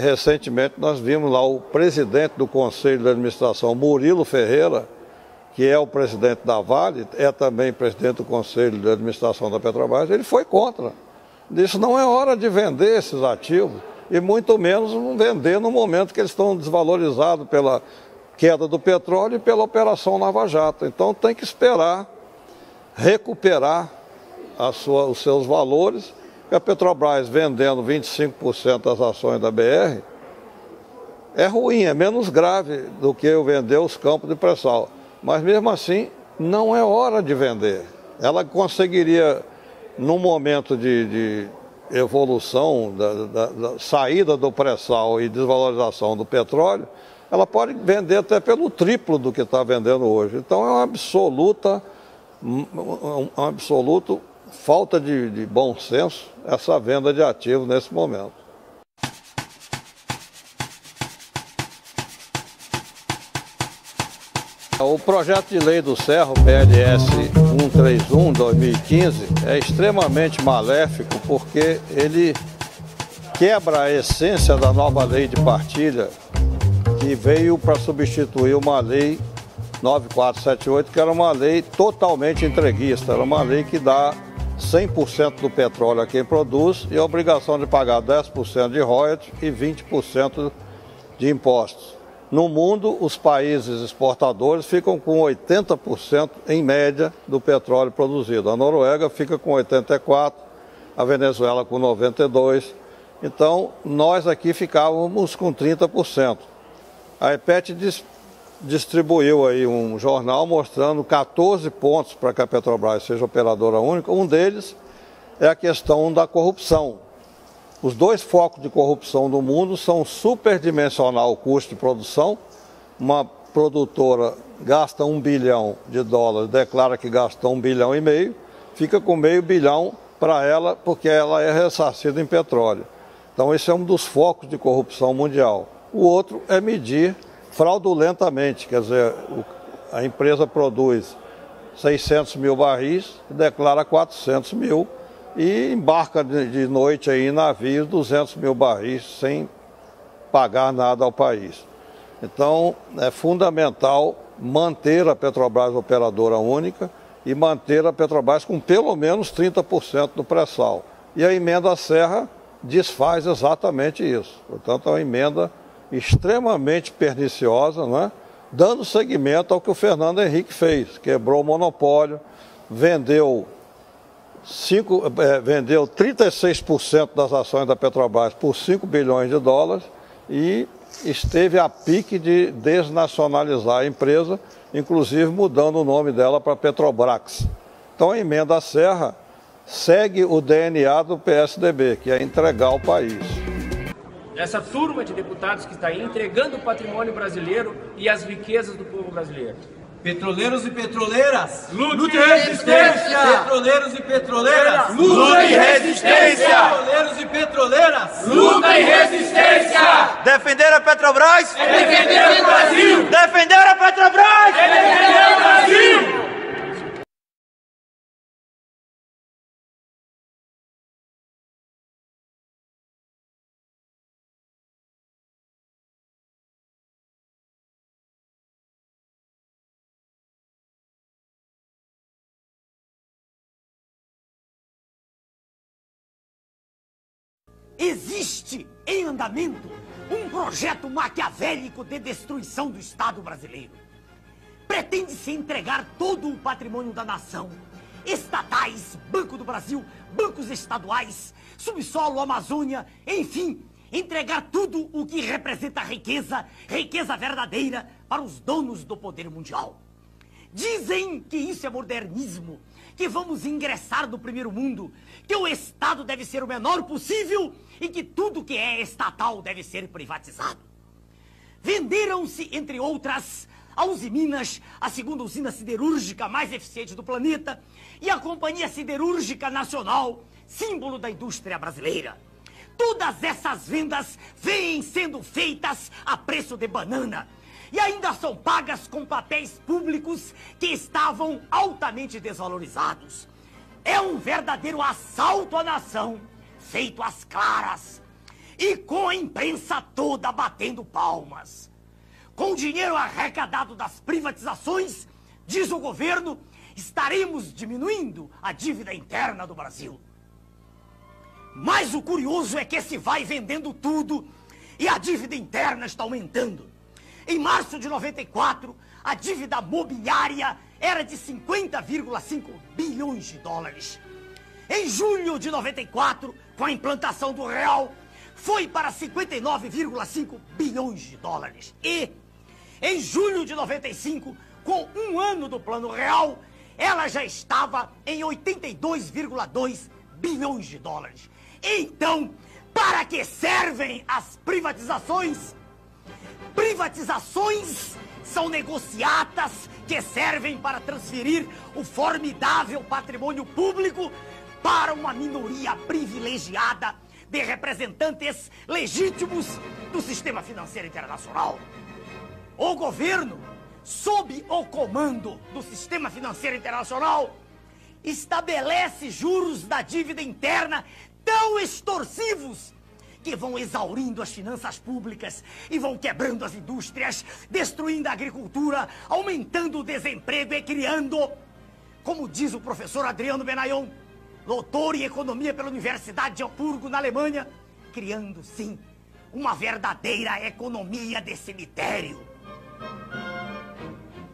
Recentemente, nós vimos lá o presidente do Conselho de Administração, Murilo Ferreira, que é o presidente da Vale, é também presidente do Conselho de Administração da Petrobras, ele foi contra. Disse, não é hora de vender esses ativos, e muito menos vender no momento que eles estão desvalorizados pela queda do petróleo e pela Operação Lava Jato. Então tem que esperar recuperar os seus valores, e a Petrobras vendendo 25% das ações da BR é ruim, é menos grave do que eu vender os campos de pré-sal. Mas mesmo assim, não é hora de vender. Ela conseguiria, num momento de evolução, da saída do pré-sal e desvalorização do petróleo, ela pode vender até pelo triplo do que está vendendo hoje. Então é uma absoluta um absoluto falta de bom senso essa venda de ativos nesse momento. O projeto de lei do Serra, o PLS 131/2015, é extremamente maléfico porque ele quebra a essência da nova lei de partilha que veio para substituir uma lei 9478, que era uma lei totalmente entreguista, era uma lei que dá 100% do petróleo a quem produz e a obrigação de pagar 10% de royalties e 20% de impostos. No mundo, os países exportadores ficam com 80% em média do petróleo produzido. A Noruega fica com 84%, a Venezuela com 92%. Então, nós aqui ficávamos com 30%. A EPET distribuiu aí um jornal mostrando 14 pontos para que a Petrobras seja operadora única. Um deles é a questão da corrupção. Os dois focos de corrupção do mundo são superdimensionar o custo de produção. Uma produtora gasta $1 bilhão, declara que gastou $1,5 bilhão, fica com $500 milhões para ela porque ela é ressarcida em petróleo. Então esse é um dos focos de corrupção mundial. O outro é medir fraudulentamente, quer dizer, a empresa produz 600 mil barris, declara 400 mil, e embarca de noite aí em navios 200 mil barris sem pagar nada ao país. Então, é fundamental manter a Petrobras operadora única e manter a Petrobras com pelo menos 30% do pré-sal. E a emenda Serra desfaz exatamente isso. Portanto, é uma emenda extremamente perniciosa, né? Dando seguimento ao que o Fernando Henrique fez. Quebrou o monopólio, vendeu 36% das ações da Petrobras por $5 bilhões e esteve a pique de desnacionalizar a empresa, inclusive mudando o nome dela para Petrobrax. Então a emenda Serra segue o DNA do PSDB, que é entregar o país. Essa turma de deputados que está aí entregando o patrimônio brasileiro e as riquezas do povo brasileiro. Petroleiros e petroleiras, luta e resistência! Petroleiros e petroleiras, luta e resistência! Petroleiros e petroleiras, luta e resistência! Defender a Petrobras é defender o Brasil! Defender a Petrobras é defender o Brasil! Existe em andamento um projeto maquiavélico de destruição do Estado brasileiro. Pretende-se entregar todo o patrimônio da nação, estatais, Banco do Brasil, bancos estaduais, subsolo, Amazônia, enfim, entregar tudo o que representa riqueza, riqueza verdadeira, para os donos do poder mundial. Dizem que isso é modernismo, que vamos ingressar no primeiro mundo, que o Estado deve ser o menor possível e que tudo que é estatal deve ser privatizado. Venderam-se, entre outras, a Usiminas, a segunda usina siderúrgica mais eficiente do planeta, e a Companhia Siderúrgica Nacional, símbolo da indústria brasileira. Todas essas vendas vêm sendo feitas a preço de banana, e ainda são pagas com papéis públicos que estavam altamente desvalorizados. É um verdadeiro assalto à nação, feito às claras, e com a imprensa toda batendo palmas. Com o dinheiro arrecadado das privatizações, diz o governo, estaremos diminuindo a dívida interna do Brasil. Mas o curioso é que se vai vendendo tudo e a dívida interna está aumentando. Em março de 94, a dívida mobiliária era de 50,5 bilhões de dólares. Em julho de 94, com a implantação do real, foi para 59,5 bilhões de dólares. E, em julho de 95, com um ano do plano real, ela já estava em 82,2 bilhões de dólares. Então, para que servem as privatizações? Privatizações são negociatas que servem para transferir o formidável patrimônio público para uma minoria privilegiada de representantes legítimos do sistema financeiro internacional. O governo, sob o comando do sistema financeiro internacional, estabelece juros da dívida interna tão extorsivos que vão exaurindo as finanças públicas e vão quebrando as indústrias, destruindo a agricultura, aumentando o desemprego e criando, como diz o professor Adriano Benayon, doutor em economia pela Universidade de Hamburgo, na Alemanha, criando, sim, uma verdadeira economia de cemitério.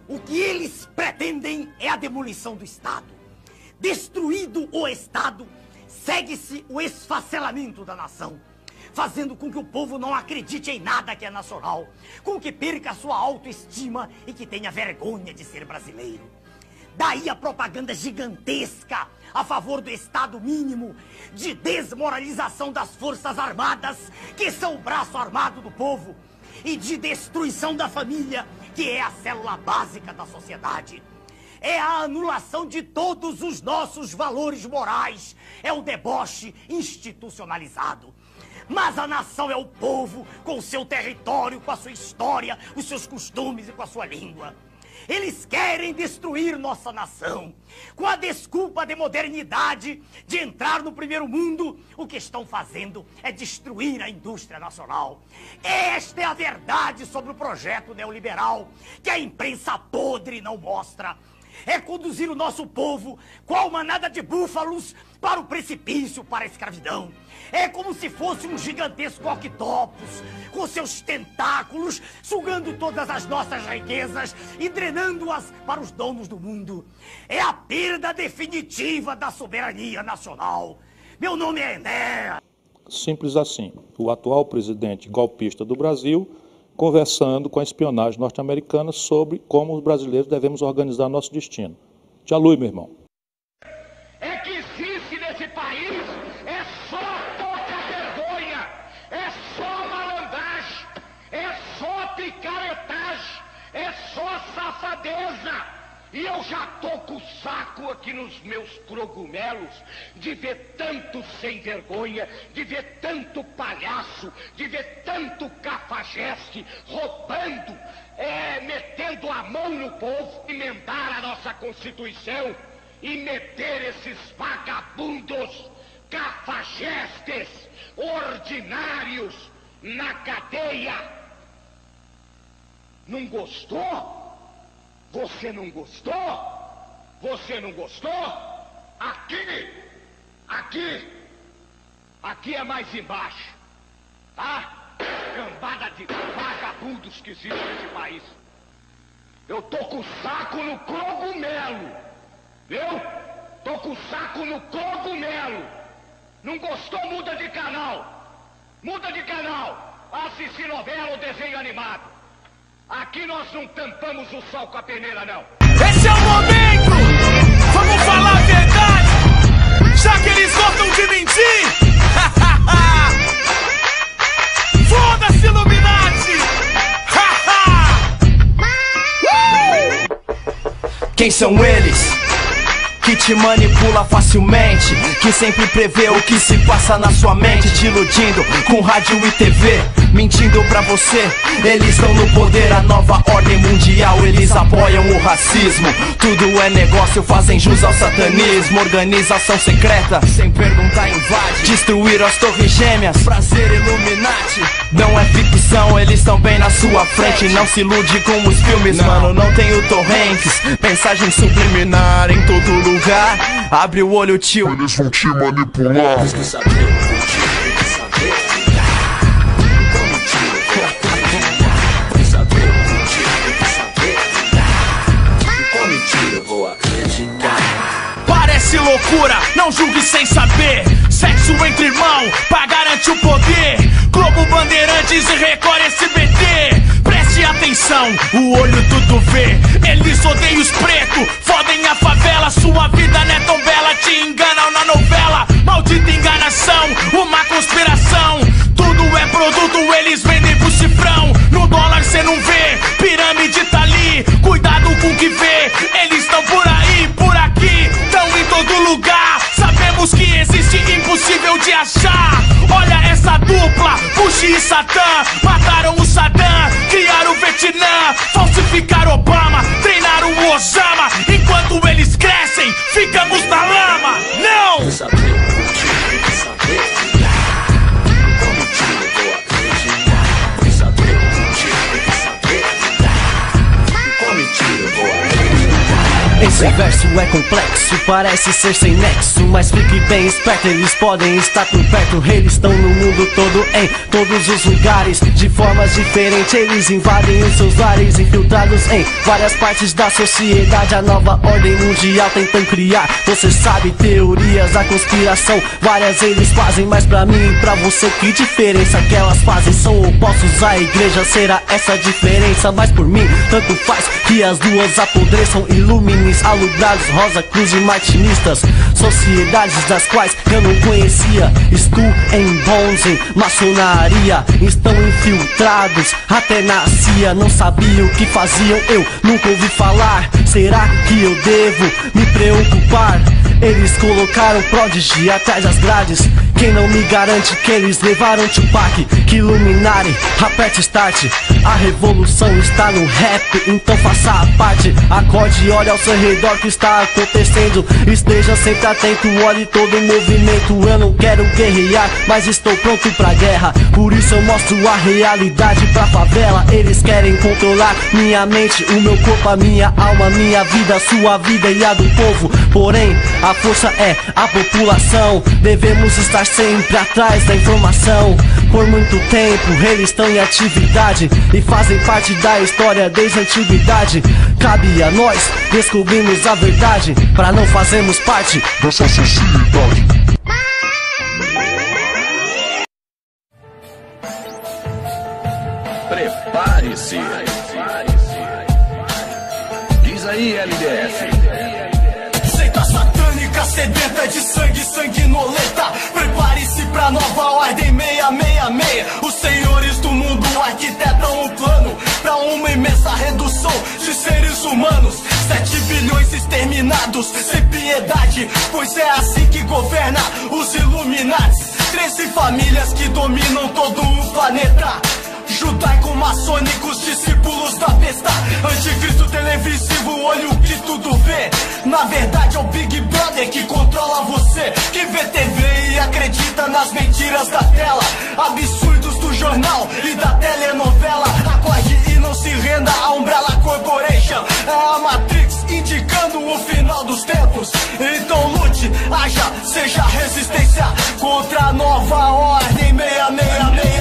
O que eles pretendem é a demolição do Estado. Destruído o Estado, segue-se o esfacelamento da nação, fazendo com que o povo não acredite em nada que é nacional, com que perca a sua autoestima e que tenha vergonha de ser brasileiro. Daí a propaganda gigantesca a favor do Estado mínimo, de desmoralização das Forças Armadas, que são o braço armado do povo, e de destruição da família, que é a célula básica da sociedade. É a anulação de todos os nossos valores morais, é o deboche institucionalizado. Mas a nação é o povo, com o seu território, com a sua história, os seus costumes e com a sua língua. Eles querem destruir nossa nação. Com a desculpa de modernidade, de entrar no primeiro mundo, o que estão fazendo é destruir a indústria nacional. Esta é a verdade sobre o projeto neoliberal, que a imprensa podre não mostra. É conduzir o nosso povo, qual manada de búfalos, para o precipício, para a escravidão. É como se fosse um gigantesco octopus, com seus tentáculos, sugando todas as nossas riquezas e drenando-as para os donos do mundo. É a perda definitiva da soberania nacional. Meu nome é Enéas. Simples assim. O atual presidente golpista do Brasil conversando com a espionagem norte-americana sobre como os brasileiros devemos organizar nosso destino. Te alui, meu irmão. É que existe nesse país é só pouca vergonha, é só malandragem, é só picaretagem, é só safadeza. E eu já tô com o saco aqui nos meus cogumelos de ver tanto sem vergonha, de ver tanto palhaço, de ver tanto cafajeste roubando, metendo a mão no povo, emendar a nossa Constituição e meter esses vagabundos, cafajestes, ordinários na cadeia. Não gostou? Você não gostou? Você não gostou? Aqui é mais embaixo, tá? Cambada de vagabundos que existe nesse país. Eu tô com o saco no cogumelo, viu? Tô com o saco no cogumelo. Não gostou? Muda de canal. Muda de canal. Assistir novela ou desenho animado. Aqui nós não tampamos o sol com a peneira, não. Esse é o momento! Vamos falar a verdade! Já que eles gostam de mentir! Foda-se, Illuminati! Quem são eles? Que te manipula facilmente, que sempre prevê o que se passa na sua mente, te iludindo com rádio e TV, mentindo pra você. Eles estão no poder, a nova ordem mundial, eles apoiam o racismo. Tudo é negócio, fazem jus ao satanismo. Organização secreta, sem perguntar invade, destruir as torres gêmeas, prazer Illuminati. Não é ficção, eles estão bem na sua frente. Não se ilude com os filmes, mano, não tem o Tom Hanks. Mensagem subliminar em todo lugar. Abre o olho, tio. Eles vão te manipular. Parece loucura, não julgue sem saber. Sexo entre irmão, pra garantir o poder. Globo, Bandeirantes e Record SBT. Preste atenção, o olho tudo vê. Eles odeiam os pretos, fodem a favela. Sua vida não é tão bela, te enganam na novela. Maldita enganação, uma conspiração. Tudo é produto, eles vendem pro cifrão. No dólar cê não vê, pirâmide tá ali. Eles estão por aí, por aqui, estão em todo lugar. Sabemos que existe impossível de achar. Olha essa dupla, Bush e Satã. Mataram o Saddam, criaram o Vietnã, falsificaram Obama, treinaram o Osama. Enquanto eles crescem, ficamos na lama. Não! Esse verso é complexo, parece ser sem nexo, mas fique bem esperto, eles podem estar por perto. Eles estão no mundo todo, em todos os lugares, de formas diferentes. Eles invadem os seus lares, infiltrados em várias partes da sociedade. A nova ordem mundial tentam criar, você sabe, teorias da conspiração. Várias eles fazem, mas pra mim e pra você, que diferença que elas fazem? São opostos à igreja, será essa a diferença? Mas por mim, tanto faz que as duas apodreçam. Ilumines, alubrados, Rosa Cruz e martinistas, sociedades das quais eu não conhecia. Estou em Bonzen, maçonaria, estão infiltrados até na CIA. Não sabia o que faziam, eu nunca ouvi falar. Será que eu devo me preocupar? Eles colocaram Prodigy atrás das grades. Quem não me garante que eles levaram Tupac? Que Illuminati, aperte start. A revolução está no rap, então faça a parte. Acorde e olhe ao seu redor que está acontecendo. Esteja sempre atento, olhe todo o movimento. Eu não quero guerrear, mas estou pronto pra guerra. Por isso eu mostro a realidade pra favela. Eles querem controlar minha mente, o meu corpo, a minha alma, minha vida, sua vida e a do povo. Porém, a força é a população. Devemos estar sempre atrás da informação. Por muito tempo eles estão em atividade e fazem parte da história desde a antiguidade. Cabe a nós descobrirmos a verdade, pra não fazermos parte dessa sociedade. Prepare-se. Diz aí, LDF. Seita satânica, sedenta de sangue, sanguinolenta. Prepare-se pra nova ordem 666. Os senhores do mundo arquitetam um plano pra uma imensa redução de seres humanos. 7 bilhões exterminados sem piedade, pois é assim que governa os Illuminates. 13 famílias que dominam todo o planeta. Judaico-maçônicos, discípulos da besta. Anticristo televisivo, olha o que tudo vê. Na verdade é o Big Brother que controla você, que vê TV e acredita nas mentiras da tela. Absurdos do jornal e da telenovela. Acorde e não se renda a Umbrella Corporation. É a Matrix indicando o final dos tempos. Então lute, haja, seja resistência contra a nova ordem 666.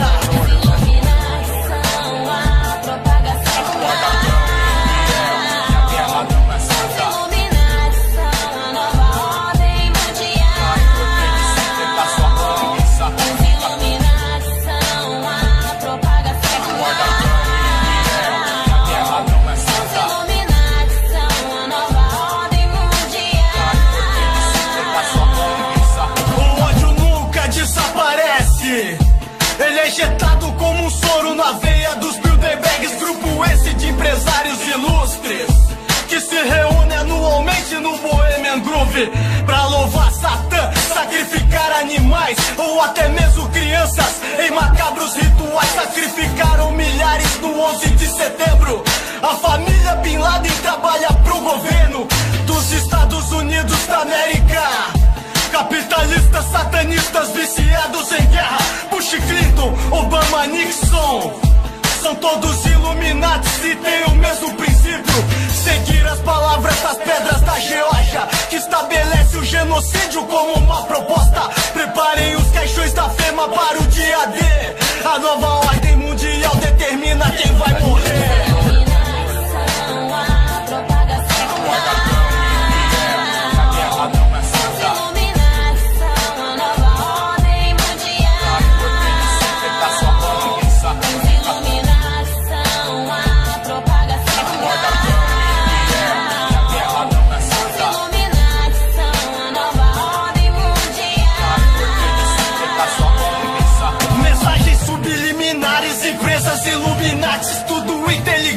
Injetado como um soro na veia dos Bilderbergs, grupo esse de empresários ilustres que se reúne anualmente no Bohemian Groove pra louvar Satã, sacrificar animais ou até mesmo crianças em macabros rituais. Sacrificaram milhares no 11 de setembro. A família Bin Laden trabalha pro governo dos Estados Unidos da América. Capitalistas, satanistas, viciados em guerra. Bush, Clinton, Obama, Nixon, são todos Illuminatis e têm o mesmo princípio. Seguir as palavras das pedras da Geórgia, que estabelece o genocídio como uma proposta. Preparem os caixões da FEMA para o dia D. A nova ordem mundial determina quem vai morrer. Illuminatis, tudo inteligente.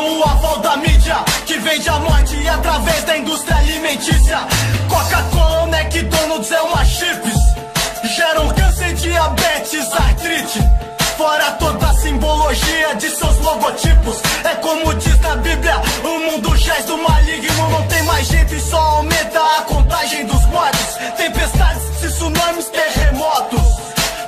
com o aval da mídia, que vende a morte através da indústria alimentícia. Coca-Cola, McDonald's é uma chips, geram câncer, diabetes, artrite. Fora toda a simbologia de seus logotipos. É como diz na Bíblia, o mundo jaz do maligno. Não tem mais jeito e só aumenta a contagem dos mortos. Tempestades, tsunamis, terremotos.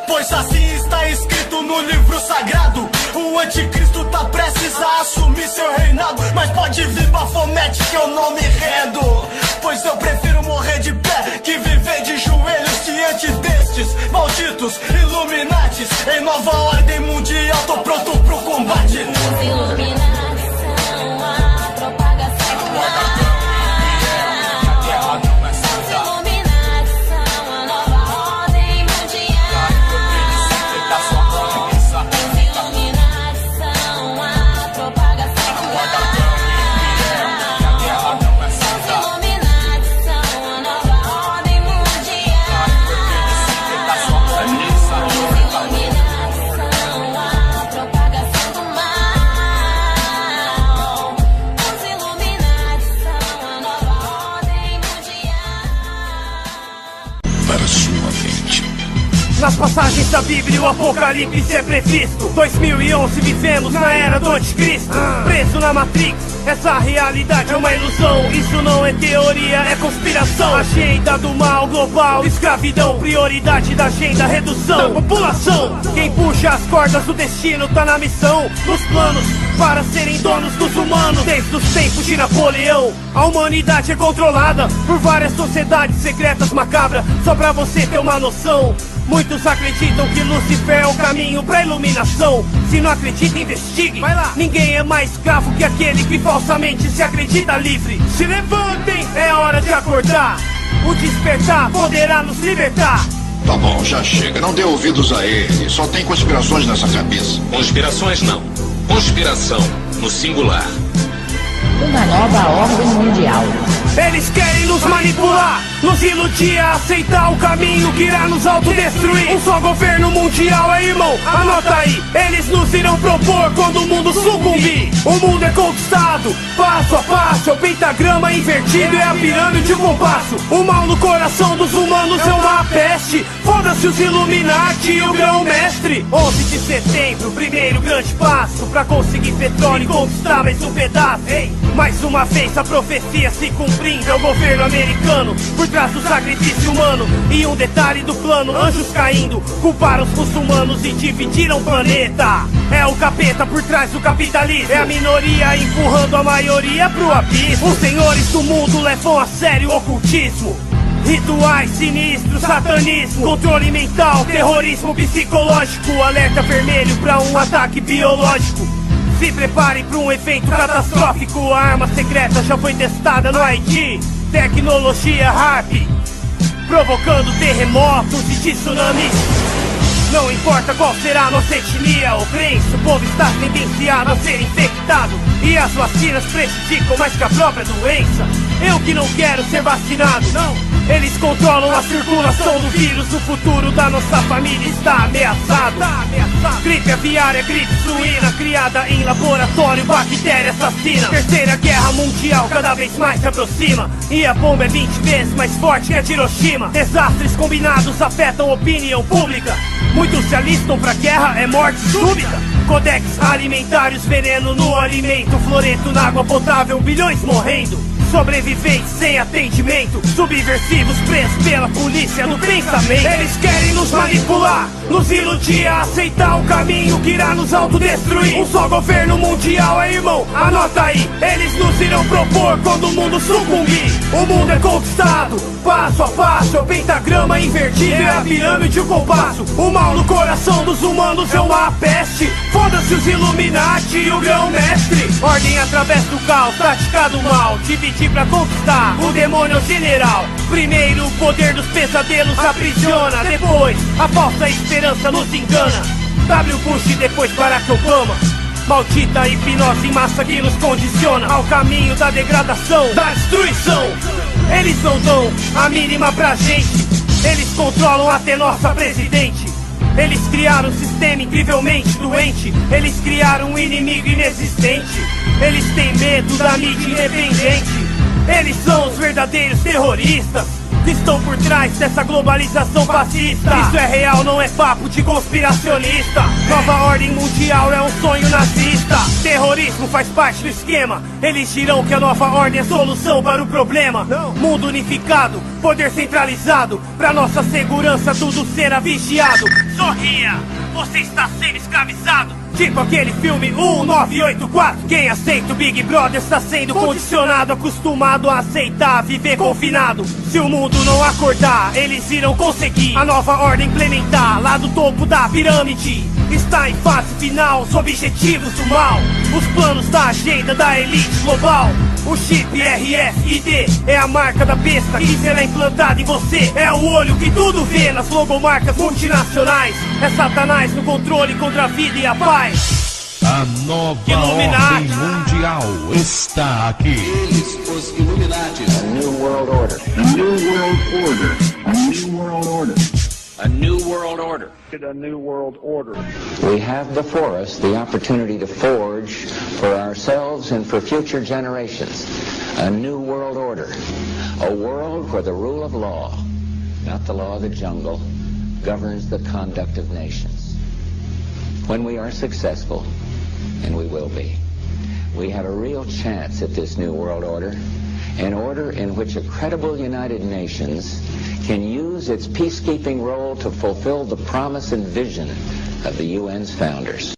Pois assim está escrito no livro sagrado. O anticristo tá prestes a assumir seu reinado. Mas pode vir Bafomete que eu não me rendo, pois eu prefiro morrer de pé que viver de joelhos diante destes malditos Illuminatis. Em nova ordem mundial tô pronto pro combate. Nas passagens da Bíblia o apocalipse é previsto. 2011 vivemos na era do anticristo. Preso na Matrix, essa realidade é uma ilusão. Isso não é teoria, é conspiração. Agenda do mal global, escravidão. Prioridade da agenda, redução da população. Quem puxa as cordas do destino tá na missão. Nos planos para serem donos dos humanos. Desde os tempos de Napoleão, a humanidade é controlada por várias sociedades secretas macabras. Só pra você ter uma noção, muitos acreditam que Lucifer é o caminho pra iluminação. Se não acredita, investigue. Vai lá. Ninguém é mais escravo que aquele que falsamente se acredita livre. Se levantem, é hora de acordar. O despertar poderá nos libertar. Tá bom, já chega. Não dê ouvidos a ele. Só tem conspirações nessa cabeça. Conspirações não. Conspiração no singular. Uma nova ordem mundial. Eles querem nos manipular, nos iludir a aceitar o caminho que irá nos autodestruir. Um só governo mundial, irmão, anota aí. Eles nos irão propor quando o mundo sucumbir. O mundo é conquistado, passo a passo. É o pentagrama invertido, é a pirâmide e o compasso. O mal no coração dos humanos é uma peste. Foda-se os Illuminati e o grão-mestre. 11 de setembro, primeiro grande passo pra conseguir petróleo e conquistar mais um pedaço. Ei, mais uma vez a profecia se cumprindo. É o governo americano por trás do sacrifício humano. E um detalhe do plano, anjos caindo, culparam os muçulmanos e dividiram o planeta. É o capeta por trás do capitalismo. É a minoria empurrando a maioria pro abismo. Os senhores do mundo levam a sério o ocultismo. Rituais sinistros, satanismo, controle mental, terrorismo psicológico. Alerta vermelho pra um ataque biológico. Se preparem para um evento catastrófico. A arma secreta já foi testada no Haiti. Tecnologia HARP, provocando terremotos e tsunamis. Não importa qual será a nossa etnia ou crença, o povo está tendenciado a ser infectado. E as vacinas prejudicam mais que a própria doença. Eu que não quero ser vacinado, não. Eles controlam a circulação do vírus. O futuro da nossa família está ameaçado. Gripe aviária, gripe suína, criada em laboratório, bactéria assassina. Terceira guerra mundial cada vez mais se aproxima. E a bomba é 20 vezes mais forte que a de Hiroshima. Desastres combinados afetam a opinião pública. Muitos se alistam pra guerra, é morte súbita. Codex alimentares, veneno no alimento, fluoreto na água potável, bilhões morrendo. Sobreviventes sem atendimento, subversivos presos pela polícia no pensamento. Eles querem nos manipular, nos iludir a aceitar o caminho que irá nos autodestruir. Um só governo mundial, irmão, anota aí. Eles nos irão propor quando o mundo sucumbir. O mundo é conquistado, passo a passo. É o pentagrama invertido, é a pirâmide e o compasso. O mal no coração dos humanos é uma peste. Foda-se os Illuminati e o grão-mestre. Ordem através do caos, tática do mal. Dividir pra conquistar, o demônio é o general. Primeiro o poder dos pesadelos aprisiona. Depois a falsa esperança nos engana. W. Bush e depois Barack Obama. Maldita hipnose em massa que nos condiciona ao caminho da degradação, da destruição. Eles não dão a mínima pra gente. Eles controlam até nossa presidente. Eles criaram um sistema incrivelmente doente. Eles criaram um inimigo inexistente. Eles têm medo da mídia independente. Eles são os verdadeiros terroristas que estão por trás dessa globalização fascista. Isso é real, não é papo de conspiracionista. Nova ordem mundial é um sonho nazista. Terrorismo faz parte do esquema. Eles dirão que a nova ordem é solução para o problema. Mundo unificado, poder centralizado. Pra nossa segurança tudo será vigiado. Sorria, você está sendo escravizado. Tipo aquele filme 1984. Quem aceita o Big Brother está sendo condicionado, acostumado a aceitar, viver confinado. Se o mundo não acordar, eles irão conseguir a nova ordem implementar. Lá do topo da pirâmide está em fase final os objetivos do mal, os planos da agenda da elite global. O chip RFID é a marca da besta que será implantada em você. É o olho que tudo vê nas logomarcas multinacionais. É Satanás no controle contra a vida e a paz. A nova ordem mundial está aqui. Eles, os Illuminati. A new world order. A new world order. A new world order. A new world order. A new world order. We have before us the opportunity to forge for ourselves and for future generations a new world order. A world where the rule of law, not the law of the jungle, governs the conduct of nations. When we are successful, and we will be, we have a real chance at this new world order, an order in which a credible United Nations can use its peacekeeping role to fulfill the promise and vision of the UN's founders.